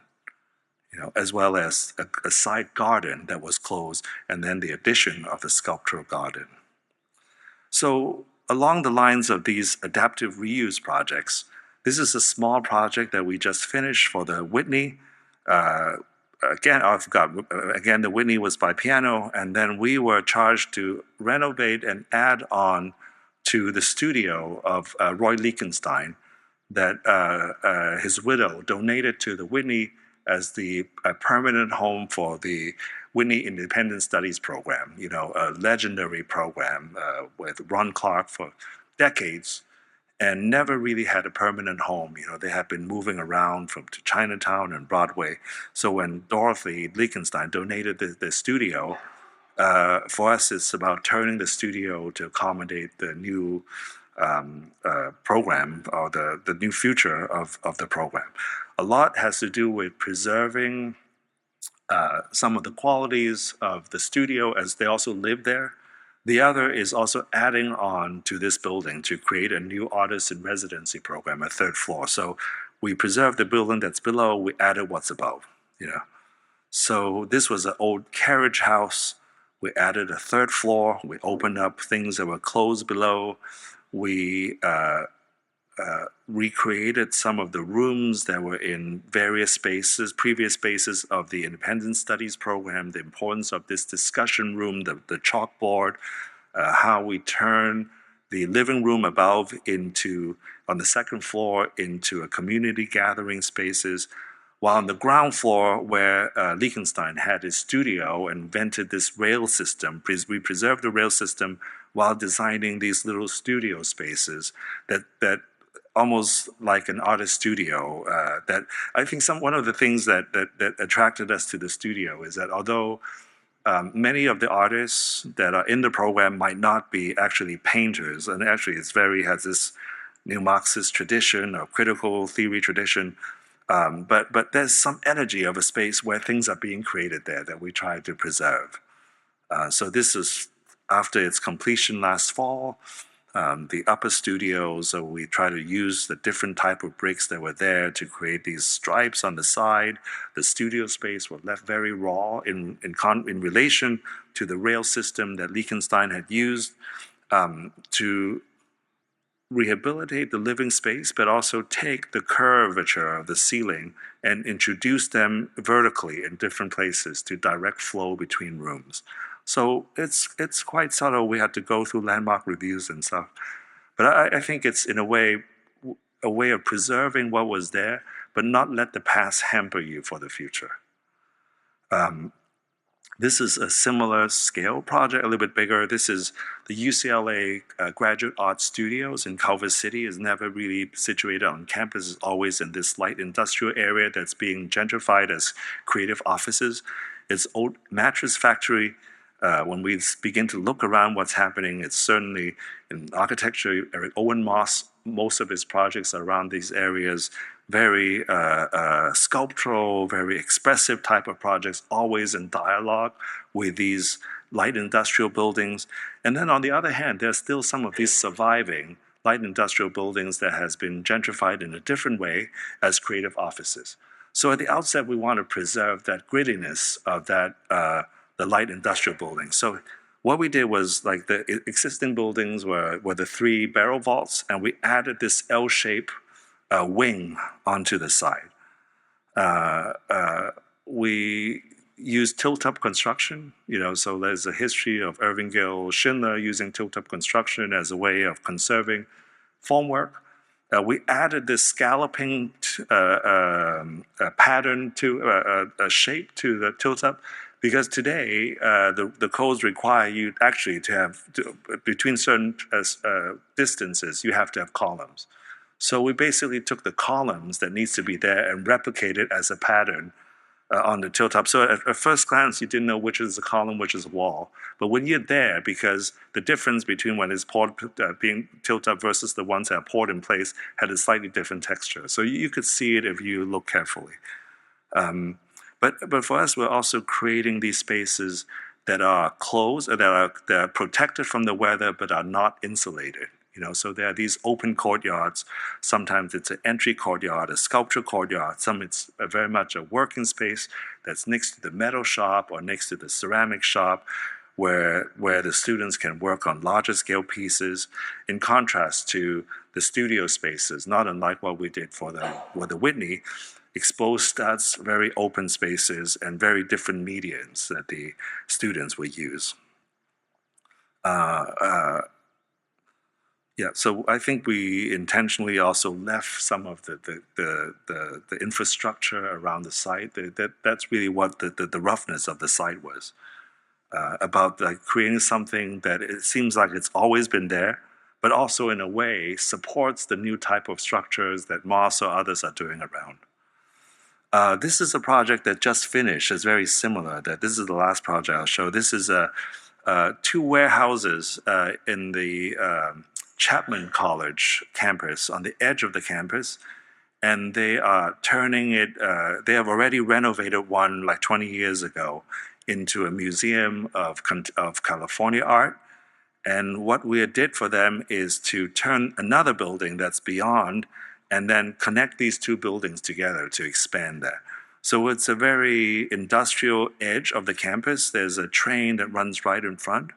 as well as a side garden that was closed, and then the addition of the sculptural garden. So along the lines of these adaptive reuse projects, this is a small project that we just finished for the Whitney. Again, I forgot, again, the Whitney was by piano, and then we were charged to renovate and add on to the studio of Roy Lichtenstein that his widow donated to the Whitney as the permanent home for the Whitney Independent Studies program, a legendary program with Ron Clark for decades, and never really had a permanent home. They had been moving around to Chinatown and Broadway. So when Dorothy Lichtenstein donated the studio, for us, it's about turning the studio to accommodate the new program, or the new future of the program. A lot has to do with preserving some of the qualities of the studio as they also live there. The other is also adding on to this building to create a new artist in residency program, a third floor. So we preserved the building that's below, we added what's above, So this was an old carriage house. We added a third floor. We opened up things that were closed below. We recreated some of the rooms that were in various spaces, previous spaces of the Independent Studies program, the importance of this discussion room, the chalkboard, how we turn the living room above on the second floor into a community gathering spaces, while on the ground floor where Lichtenstein had his studio and invented this rail system, we preserved the rail system while designing these little studio spaces that almost like an artist studio. That I think one of the things that attracted us to the studio is that although Many of the artists that are in the program might not be actually painters, and actually has this neo-Marxist tradition or critical theory tradition. But there's some energy of a space where things are being created there that we try to preserve. So this is after its completion last fall. The upper studio, so we try to use the different type of bricks that were there to create these stripes on the side. The studio space was left very raw in relation to the rail system that Liechtenstein had used to rehabilitate the living space, but also take the curvature of the ceiling and introduce them vertically in different places to direct flow between rooms. So it's quite subtle. We had to go through landmark reviews and stuff. But I think it's, in a way of preserving what was there, but not let the past hamper you for the future. This is a similar scale project, a little bit bigger. This is the UCLA Graduate Art Studios in Culver City. Is never really situated on campus. It's always in this light industrial area that's being gentrified as creative offices. It's old mattress factory. When we begin to look around what's happening, it's certainly in architecture. Eric Owen Moss, most of his projects are around these areas, very sculptural, very expressive type of projects, always in dialogue with these light industrial buildings. And then on the other hand, there's still some of these surviving light industrial buildings that has been gentrified in a different way as creative offices. So at the outset, we want to preserve that grittiness of that the light industrial buildings. So what we did was, like, the existing buildings were the 3 barrel vaults, and we added this L-shape wing onto the side. We used tilt-up construction, so there's a history of Irving Schindler using tilt-up construction as a way of conserving formwork. We added this scalloping pattern to a shape to the tilt-up, because today the codes require you actually to have, between certain distances, you have to have columns. So we basically took the columns that needs to be there and replicated as a pattern on the tilt-up. So at first glance, you didn't know which is a column, which is a wall. But when you're there, because the difference between when it's poured, being tilt-up versus the ones that are poured in place had a slightly different texture. So you could see it if you look carefully. But for us, we're also creating these spaces that are closed, that are protected from the weather, but are not insulated. So there are these open courtyards. Sometimes it's an entry courtyard, a sculpture courtyard. Some it's very much a working space that's next to the metal shop or next to the ceramic shop, where the students can work on larger scale pieces, in contrast to the studio spaces, not unlike what we did for the Whitney. Exposed studs, very open spaces, and very different mediums that the students would use. So I think we intentionally also left some of the infrastructure around the site. That's really what the roughness of the site was about, like creating something that it seems like it's always been there, but also in a way supports the new type of structures that Moss or others are doing around. This is a project that just finished. It's very similar. This is the last project I'll show. This is 2 warehouses in the Chapman College campus, on the edge of the campus, and they are turning it. They have already renovated one like 20 years ago into a museum of California art. And what we did for them is to turn another building that's beyond, and then connect these 2 buildings together to expand that. So it's a very industrial edge of the campus. There's a train that runs right in front.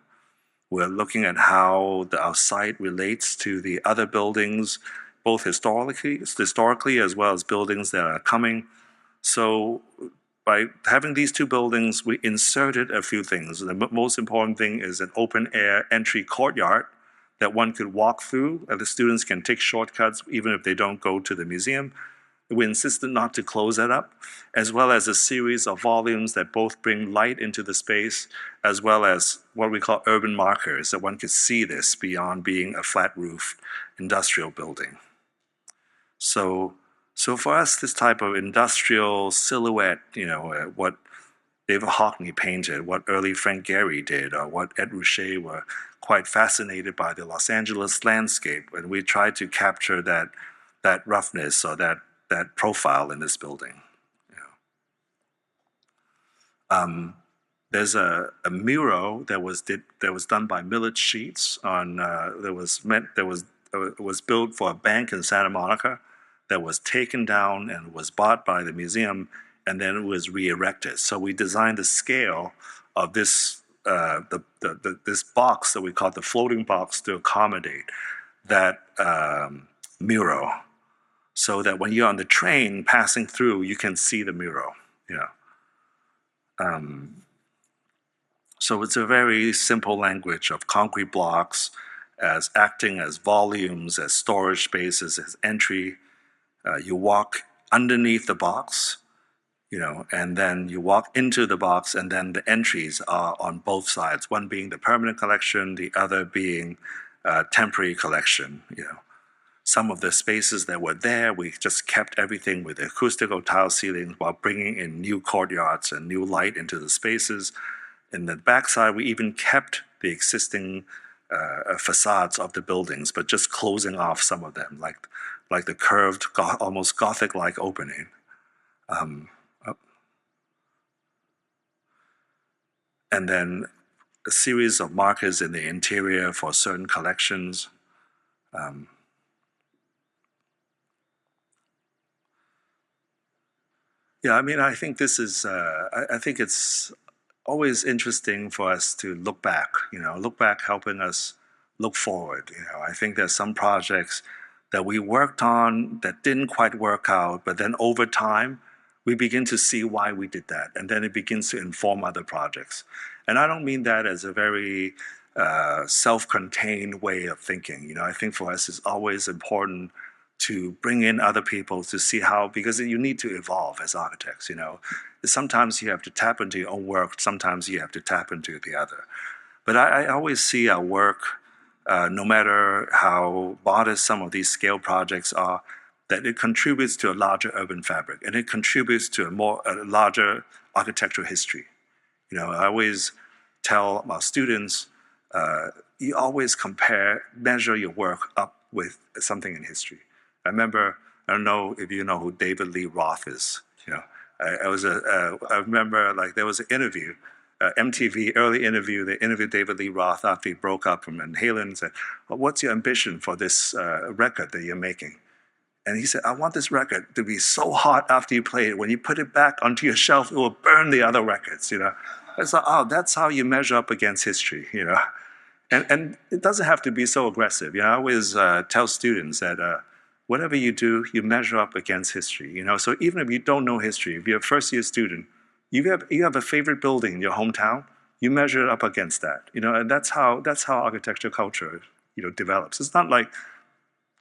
We're looking at how our site relates to the other buildings, both historically as well as buildings that are coming. So by having these 2 buildings, we inserted a few things. The most important thing is an open air entry courtyard that one could walk through, and the students can take shortcuts even if they don't go to the museum. We insisted not to close that up, as well as a series of volumes that both bring light into the space, as well as what we call urban markers, that one could see this beyond being a flat-roofed industrial building. So for us, this type of industrial silhouette, what David Hockney painted, what early Frank Gehry did, or what Ed Ruscha were quite fascinated by the Los Angeles landscape. And we tried to capture that roughness or that profile in this building. There's a mural that was done by Millard Sheets on was built for a bank in Santa Monica that was taken down and was bought by the museum, and then it was re-erected. So we designed the scale of this this box that we call the floating box to accommodate that mural, so that when you're on the train passing through, you can see the mural. So it's a very simple language of concrete blocks as acting as volumes, as storage spaces, as entry. You walk underneath the box, and then you walk into the box, and then the entries are on both sides, one being the permanent collection, the other being temporary collection. Some of the spaces that were there, we just kept everything with acoustical tile ceilings while bringing in new courtyards and new light into the spaces. In the backside, we even kept the existing facades of the buildings, but just closing off some of them, like the curved, almost Gothic-like opening. And then a series of markers in the interior for certain collections. I think this is, I think it's always interesting for us to look back, helping us look forward. I think there's some projects that we worked on that didn't quite work out, but then over time, we begin to see why we did that, and then it begins to inform other projects. And I don't mean that as a very self-contained way of thinking. I think for us it's always important to bring in other people to see how, because you need to evolve as architects. Sometimes you have to tap into your own work, sometimes you have to tap into the other. But I always see our work, no matter how modest some of these scale projects are, that it contributes to a larger urban fabric, and it contributes to a larger architectural history. I always tell our students, you always measure your work up with something in history. I don't know if you know who David Lee Roth is. I remember there was an interview, MTV early interview. They interviewed David Lee Roth after he broke up from Van Halen and said, "Well, what's your ambition for this record that you're making?" And he said, "I want this record to be so hot after you play it, when you put it back onto your shelf, it will burn the other records." I thought, oh, that's how you measure up against history. And it doesn't have to be so aggressive. I always tell students that whatever you do, you measure up against history. So even if you don't know history, if you're a first-year student, you have a favorite building in your hometown, you measure it up against that. And that's how architecture culture develops. It's not like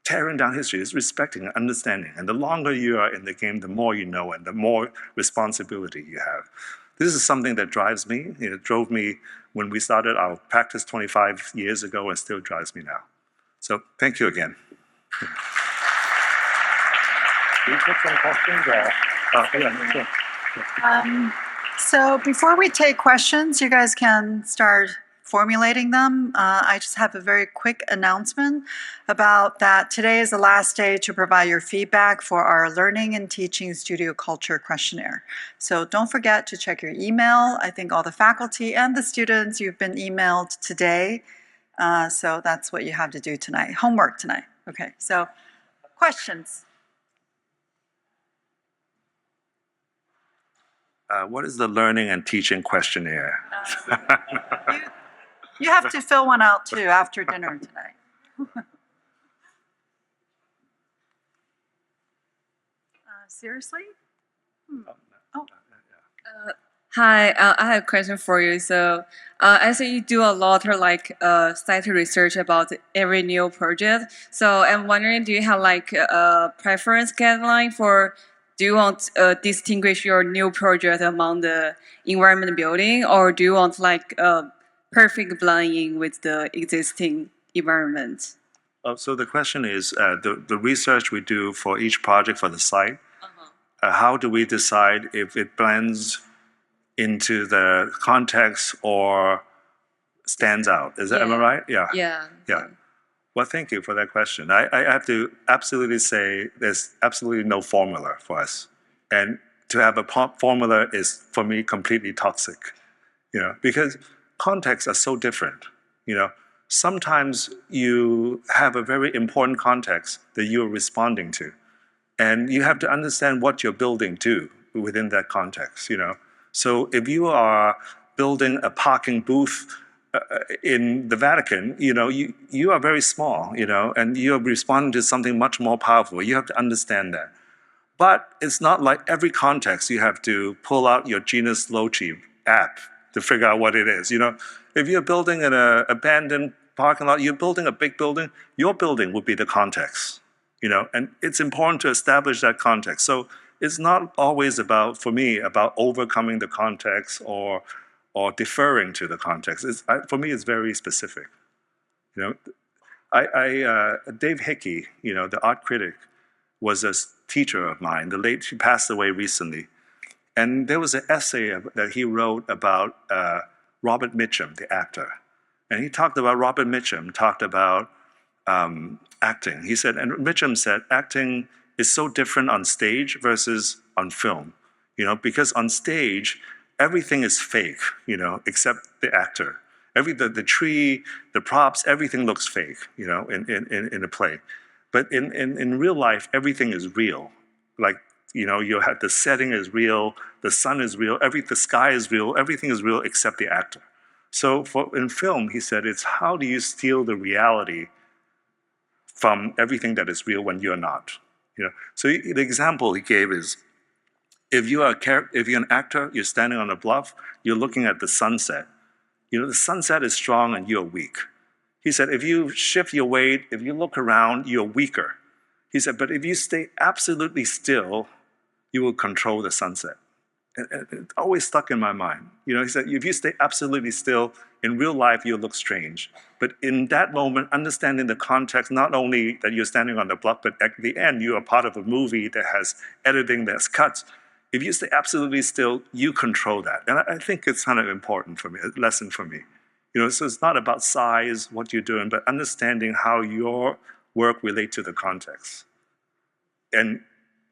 tearing down history. It's respecting and understanding. And the longer you are in the game, the more you know and the more responsibility you have. This is something that drives me. It drove me when we started our practice 25 years ago, and still drives me now. So thank you again. Can you take some questions? Yeah, sure. So before we take questions, you guys can start formulating them. I just have a very quick announcement about that. Today is the last day to provide your feedback for our Learning and Teaching Studio Culture Questionnaire. So don't forget to check your email. I think all the faculty and the students, you've been emailed today. So that's what you have to do tonight. Homework tonight. Okay, so questions? What is the Learning and Teaching Questionnaire? You have to fill one out too after dinner tonight. Seriously? Oh. Hi, I have a question for you. So, I see you do a lot of site research about every new project. So, I'm wondering, do you have a preference guideline for? Do you want to distinguish your new project among the environment building, or do you want perfect blending with the existing environment? So the question is, the research we do for each project for the site, how do we decide if it blends into the context or stands out. Am I right? Yeah. Yeah. Well, thank you for that question. I have to absolutely say there's absolutely no formula for us. And to have a formula is, for me, completely toxic, because contexts are so different. Sometimes you have a very important context that you're responding to, and you have to understand what you're building to within that context. So if you are building a parking booth in the Vatican, you are very small, and you're responding to something much more powerful. You have to understand that. But it's not like every context you have to pull out your Genus Loci app to figure out what it is. If you're building an abandoned parking lot, you're building a big building, your building would be the context. And it's important to establish that context. So it's not always about, for me, about overcoming the context or deferring to the context. For me, it's very specific. Dave Hickey, the art critic, was a teacher of mine. She passed away recently. And there was an essay that he wrote about Robert Mitchum, the actor. And he talked about Robert Mitchum, talked about acting. He said, and Mitchum said, acting is so different on stage versus on film. Because on stage, everything is fake, except the actor. The tree, the props, everything looks fake, in a play. But in real life, everything is real. Like, you have the setting is real, the sun is real, the sky is real, everything is real except the actor. So in film, he said, it's how do you steal the reality from everything that is real when you're not? So the example he gave is, if you're an actor, you're standing on a bluff, you're looking at the sunset. The sunset is strong and you're weak. He said, if you shift your weight, if you look around, you're weaker. He said, but if you stay absolutely still, you will control the sunset. And it always stuck in my mind. He said, if you stay absolutely still, in real life, you'll look strange. But in that moment, understanding the context, not only that you're standing on the bluff, but at the end, you are part of a movie that has editing, that has cuts. If you stay absolutely still, you control that. And I think it's kind of important for me, a lesson for me. So it's not about size, what you're doing, but understanding how your work relates to the context. And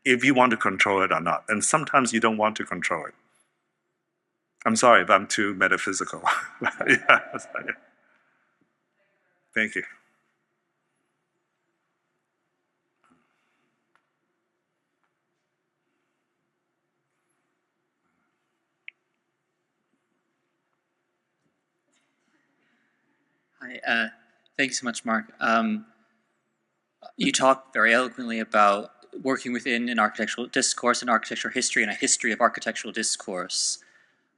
if you want to control it or not. And sometimes you don't want to control it. I'm sorry if I'm too metaphysical. Yeah. Thank you. Hi, thank you so much, Mark. You talked very eloquently about working within an architectural discourse and architectural history and a history of architectural discourse.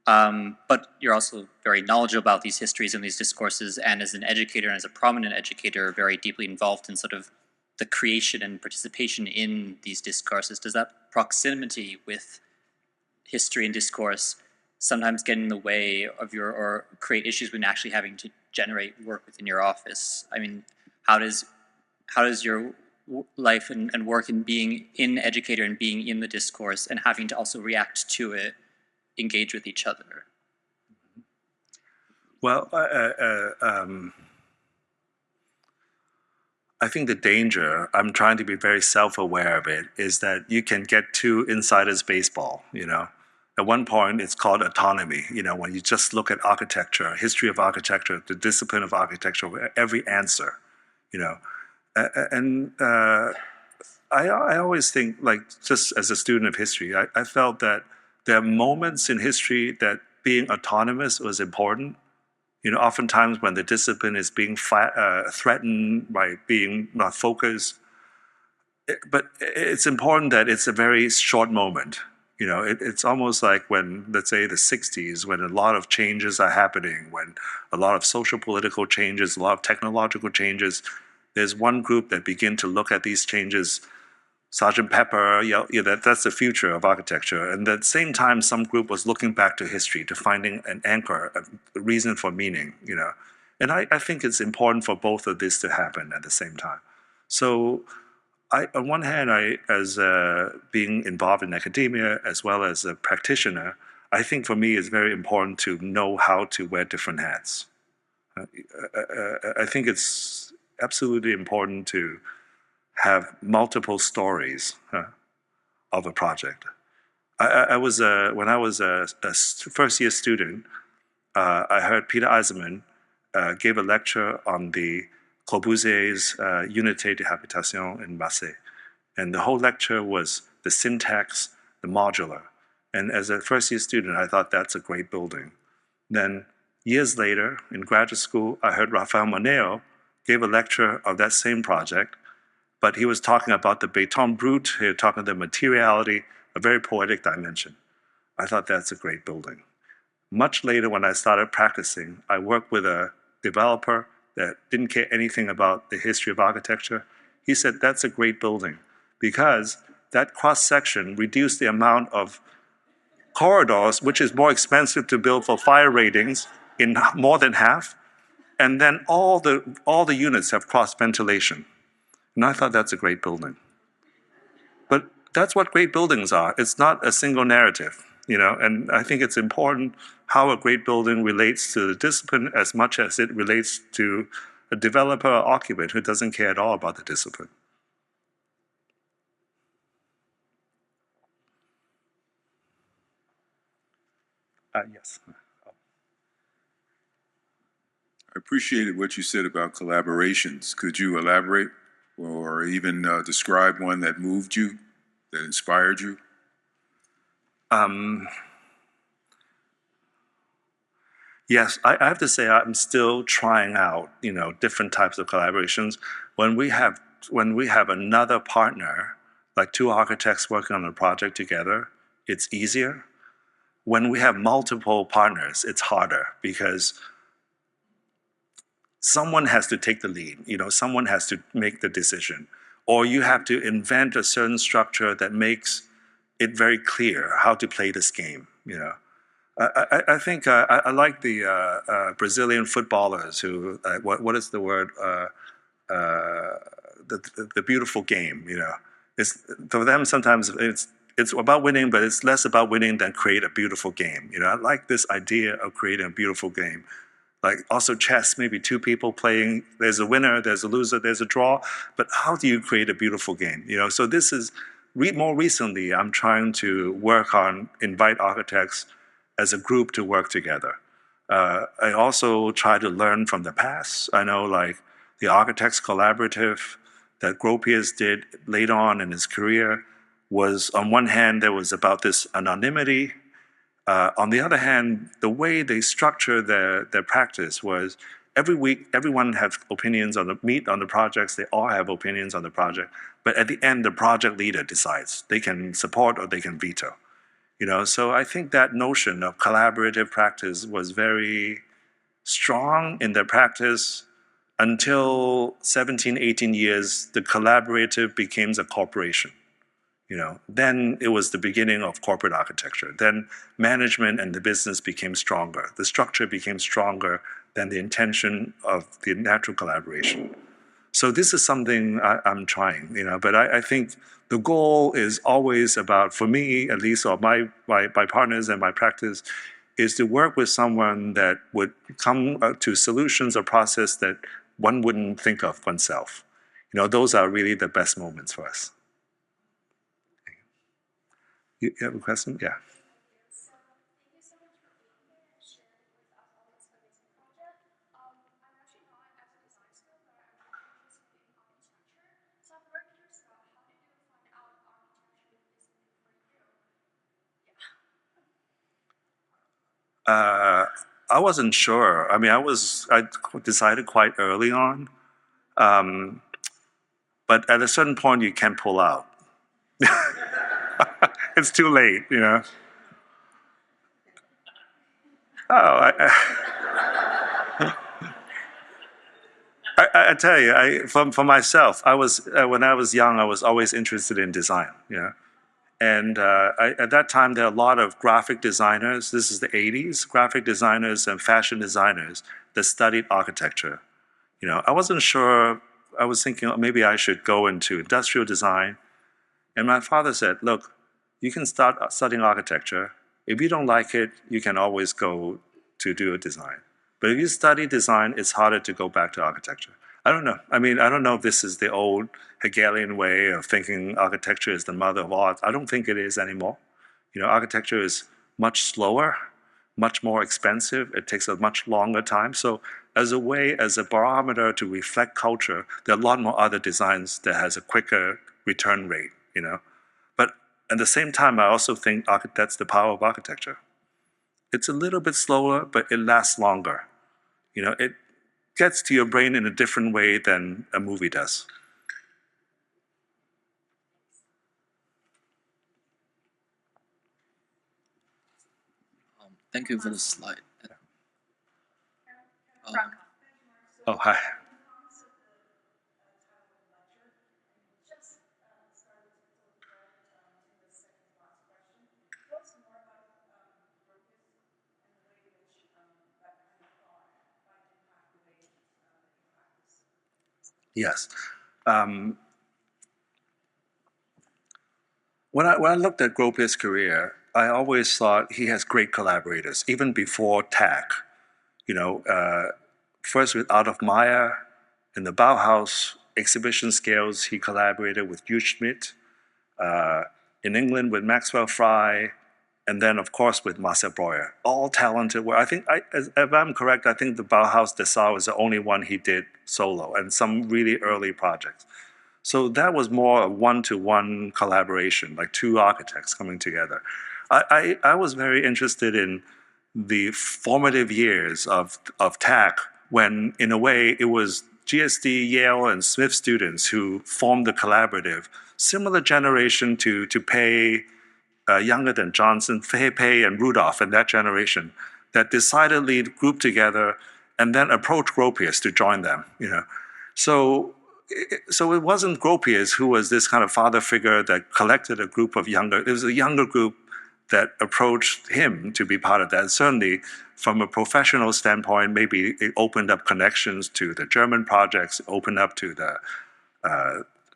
But you're also very knowledgeable about these histories and these discourses, and as an educator and as a prominent educator, very deeply involved in sort of the creation and participation in these discourses. Does that proximity with history and discourse sometimes get in the way of or create issues when actually having to generate work within your office? I mean, how does your life and work in being an educator and being in the discourse and having to also react to it engage with each other? Well, I think the danger, I'm trying to be very self-aware of it, is that you can get too insider's baseball, At one point, it's called autonomy, when you just look at architecture, history of architecture, the discipline of architecture, every answer, And I always think, like, just as a student of history, I felt that there are moments in history that being autonomous was important. Oftentimes when the discipline is being threatened by being not focused. But it's important that it's a very short moment. It's almost like when, let's say, the 60s, when a lot of changes are happening, when a lot of social political changes, a lot of technological changes, there's one group that begin to look at these changes, Sergeant Pepper, that's the future of architecture. And at the same time, some group was looking back to history, to finding an anchor, a reason for meaning, And I think it's important for both of this to happen at the same time. So on one hand, as being involved in academia, as well as a practitioner, I think for me it's very important to know how to wear different hats. I think it's absolutely important to have multiple stories of a project. I was when I was a first-year student, I heard Peter Eisenman gave a lecture on the Corbusier's Unité de Habitation in Marseille. And the whole lecture was the syntax, the modular. And as a first-year student, I thought that's a great building. Then years later, in graduate school, I heard Rafael Moneo gave a lecture of that same project, but he was talking about the béton brut, he was talking the materiality, a very poetic dimension. I thought that's a great building. Much later, when I started practicing, I worked with a developer that didn't care anything about the history of architecture. He said, that's a great building because that cross-section reduced the amount of corridors, which is more expensive to build for fire ratings, in more than half. And then all the units have cross-ventilation. And I thought that's a great building. But that's what great buildings are. It's not a single narrative, and I think it's important how a great building relates to the discipline as much as it relates to a developer or occupant who doesn't care at all about the discipline. Yes. I appreciated what you said about collaborations. Could you elaborate or even describe one that moved you, that inspired you? Yes, I have to say I'm still trying out, different types of collaborations. When we have another partner, like two architects working on a project together, it's easier. When we have multiple partners, it's harder because someone has to take the lead, someone has to make the decision. Or you have to invent a certain structure that makes it very clear how to play this game, I think I like the Brazilian footballers who, what is the word? The beautiful game, It's, for them, sometimes it's about winning, but it's less about winning than create a beautiful game. I like this idea of creating a beautiful game. Like also chess, maybe two people playing, there's a winner, there's a loser, there's a draw, but how do you create a beautiful game? So this is, more recently, I'm trying to work on, invite architects as a group to work together. I also try to learn from the past. I know like the Architects Collaborative that Gropius did later on in his career was, on one hand, there was about this anonymity. On the other hand, the way they structure their practice was every week, everyone has opinions meet on the projects, they all have opinions on the project, but at the end, the project leader decides. They can support or they can veto. So I think that notion of collaborative practice was very strong in their practice until 17, 18 years, the collaborative became a corporation. Then it was the beginning of corporate architecture. Then management and the business became stronger. The structure became stronger than the intention of the natural collaboration. So this is something I'm trying, but I think the goal is always about, for me at least, or my partners and my practice, is to work with someone that would come to solutions or process that one wouldn't think of oneself. Those are really the best moments for us. You have a question? Yeah. I wasn't sure. I mean, I decided quite early on, but at a certain point you can't pull out. It's too late, Oh, I tell you, for myself, I was when I was young, I was always interested in design, And at that time, there are a lot of graphic designers. This is the 80s, graphic designers and fashion designers that studied architecture. I wasn't sure. I was thinking maybe I should go into industrial design. And my father said, look, you can start studying architecture. If you don't like it, you can always go to do a design. But if you study design, it's harder to go back to architecture. I don't know. I mean, I don't know if this is the old Hegelian way of thinking architecture is the mother of art. I don't think it is anymore. You know, architecture is much slower, much more expensive. It takes a much longer time. So as a way, as a barometer to reflect culture, there are a lot more other designs that has a quicker return rate, you know. But at the same time, I also think that's the power of architecture. It's a little bit slower, but it lasts longer. You know, it gets to your brain in a different way than a movie does. Thank you for the slide. Oh, hi. Yes. When I looked at Gropius's career, I always thought he has great collaborators, even before TAC. You know, first with Adolf Meyer in the Bauhaus exhibition scales, he collaborated with Hugh Schmidt. In England with Maxwell Fry, and then of course with Marcel Breuer. All talented work. I think, if I'm correct, I think the Bauhaus Dessau is the only one he did solo, and some really early projects. So that was more a one-to-one collaboration, like two architects coming together. I was very interested in the formative years of TAC, when in a way it was GSD, Yale, and Smith students who formed the collaborative, similar generation to Pei, younger than Johnson, Pei and Rudolph and that generation, that decidedly grouped together and then approached Gropius to join them. You know, so it wasn't Gropius who was this kind of father figure that collected a group of younger. It was a younger group that approached him to be part of that. Certainly, from a professional standpoint, maybe it opened up connections to the German projects, opened up to the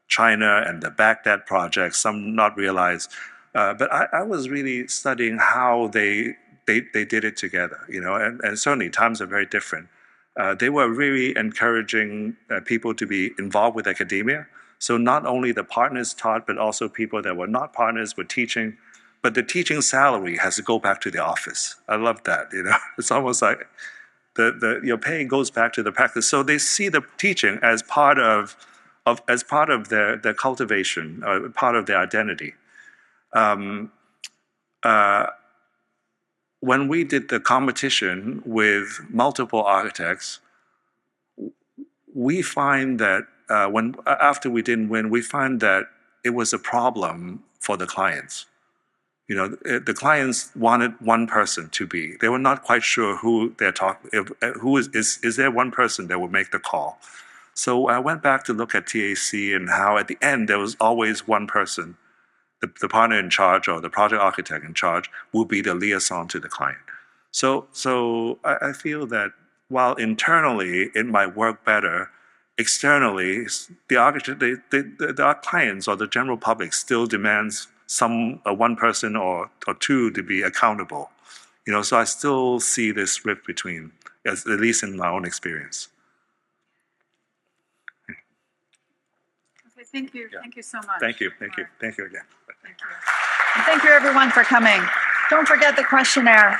China and the Baghdad projects, some not realized. But I was really studying how they did it together, you know, and certainly times are very different. They were really encouraging people to be involved with academia. So not only the partners taught, but also people that were not partners were teaching. But the teaching salary has to go back to the office. I love that, you know. It's almost like your pay goes back to the practice. So they see the teaching as part of their cultivation, part of their identity. When we did the competition with multiple architects, we find that after we didn't win, we find that it was a problem for the clients. You know, the clients wanted one person to be. They were not quite sure who they're talking. Who is there one person that would make the call? So I went back to look at TAC and how at the end there was always one person. The partner in charge or the project architect in charge will be the liaison to the client. So I feel that while internally it might work better, externally our clients or the general public still demands one person or two to be accountable. You know, so I still see this rift between, at least in my own experience. Okay, thank you. Yeah. Thank you so much. Thank you again. Thank you. And thank you everyone for coming. Don't forget the questionnaire.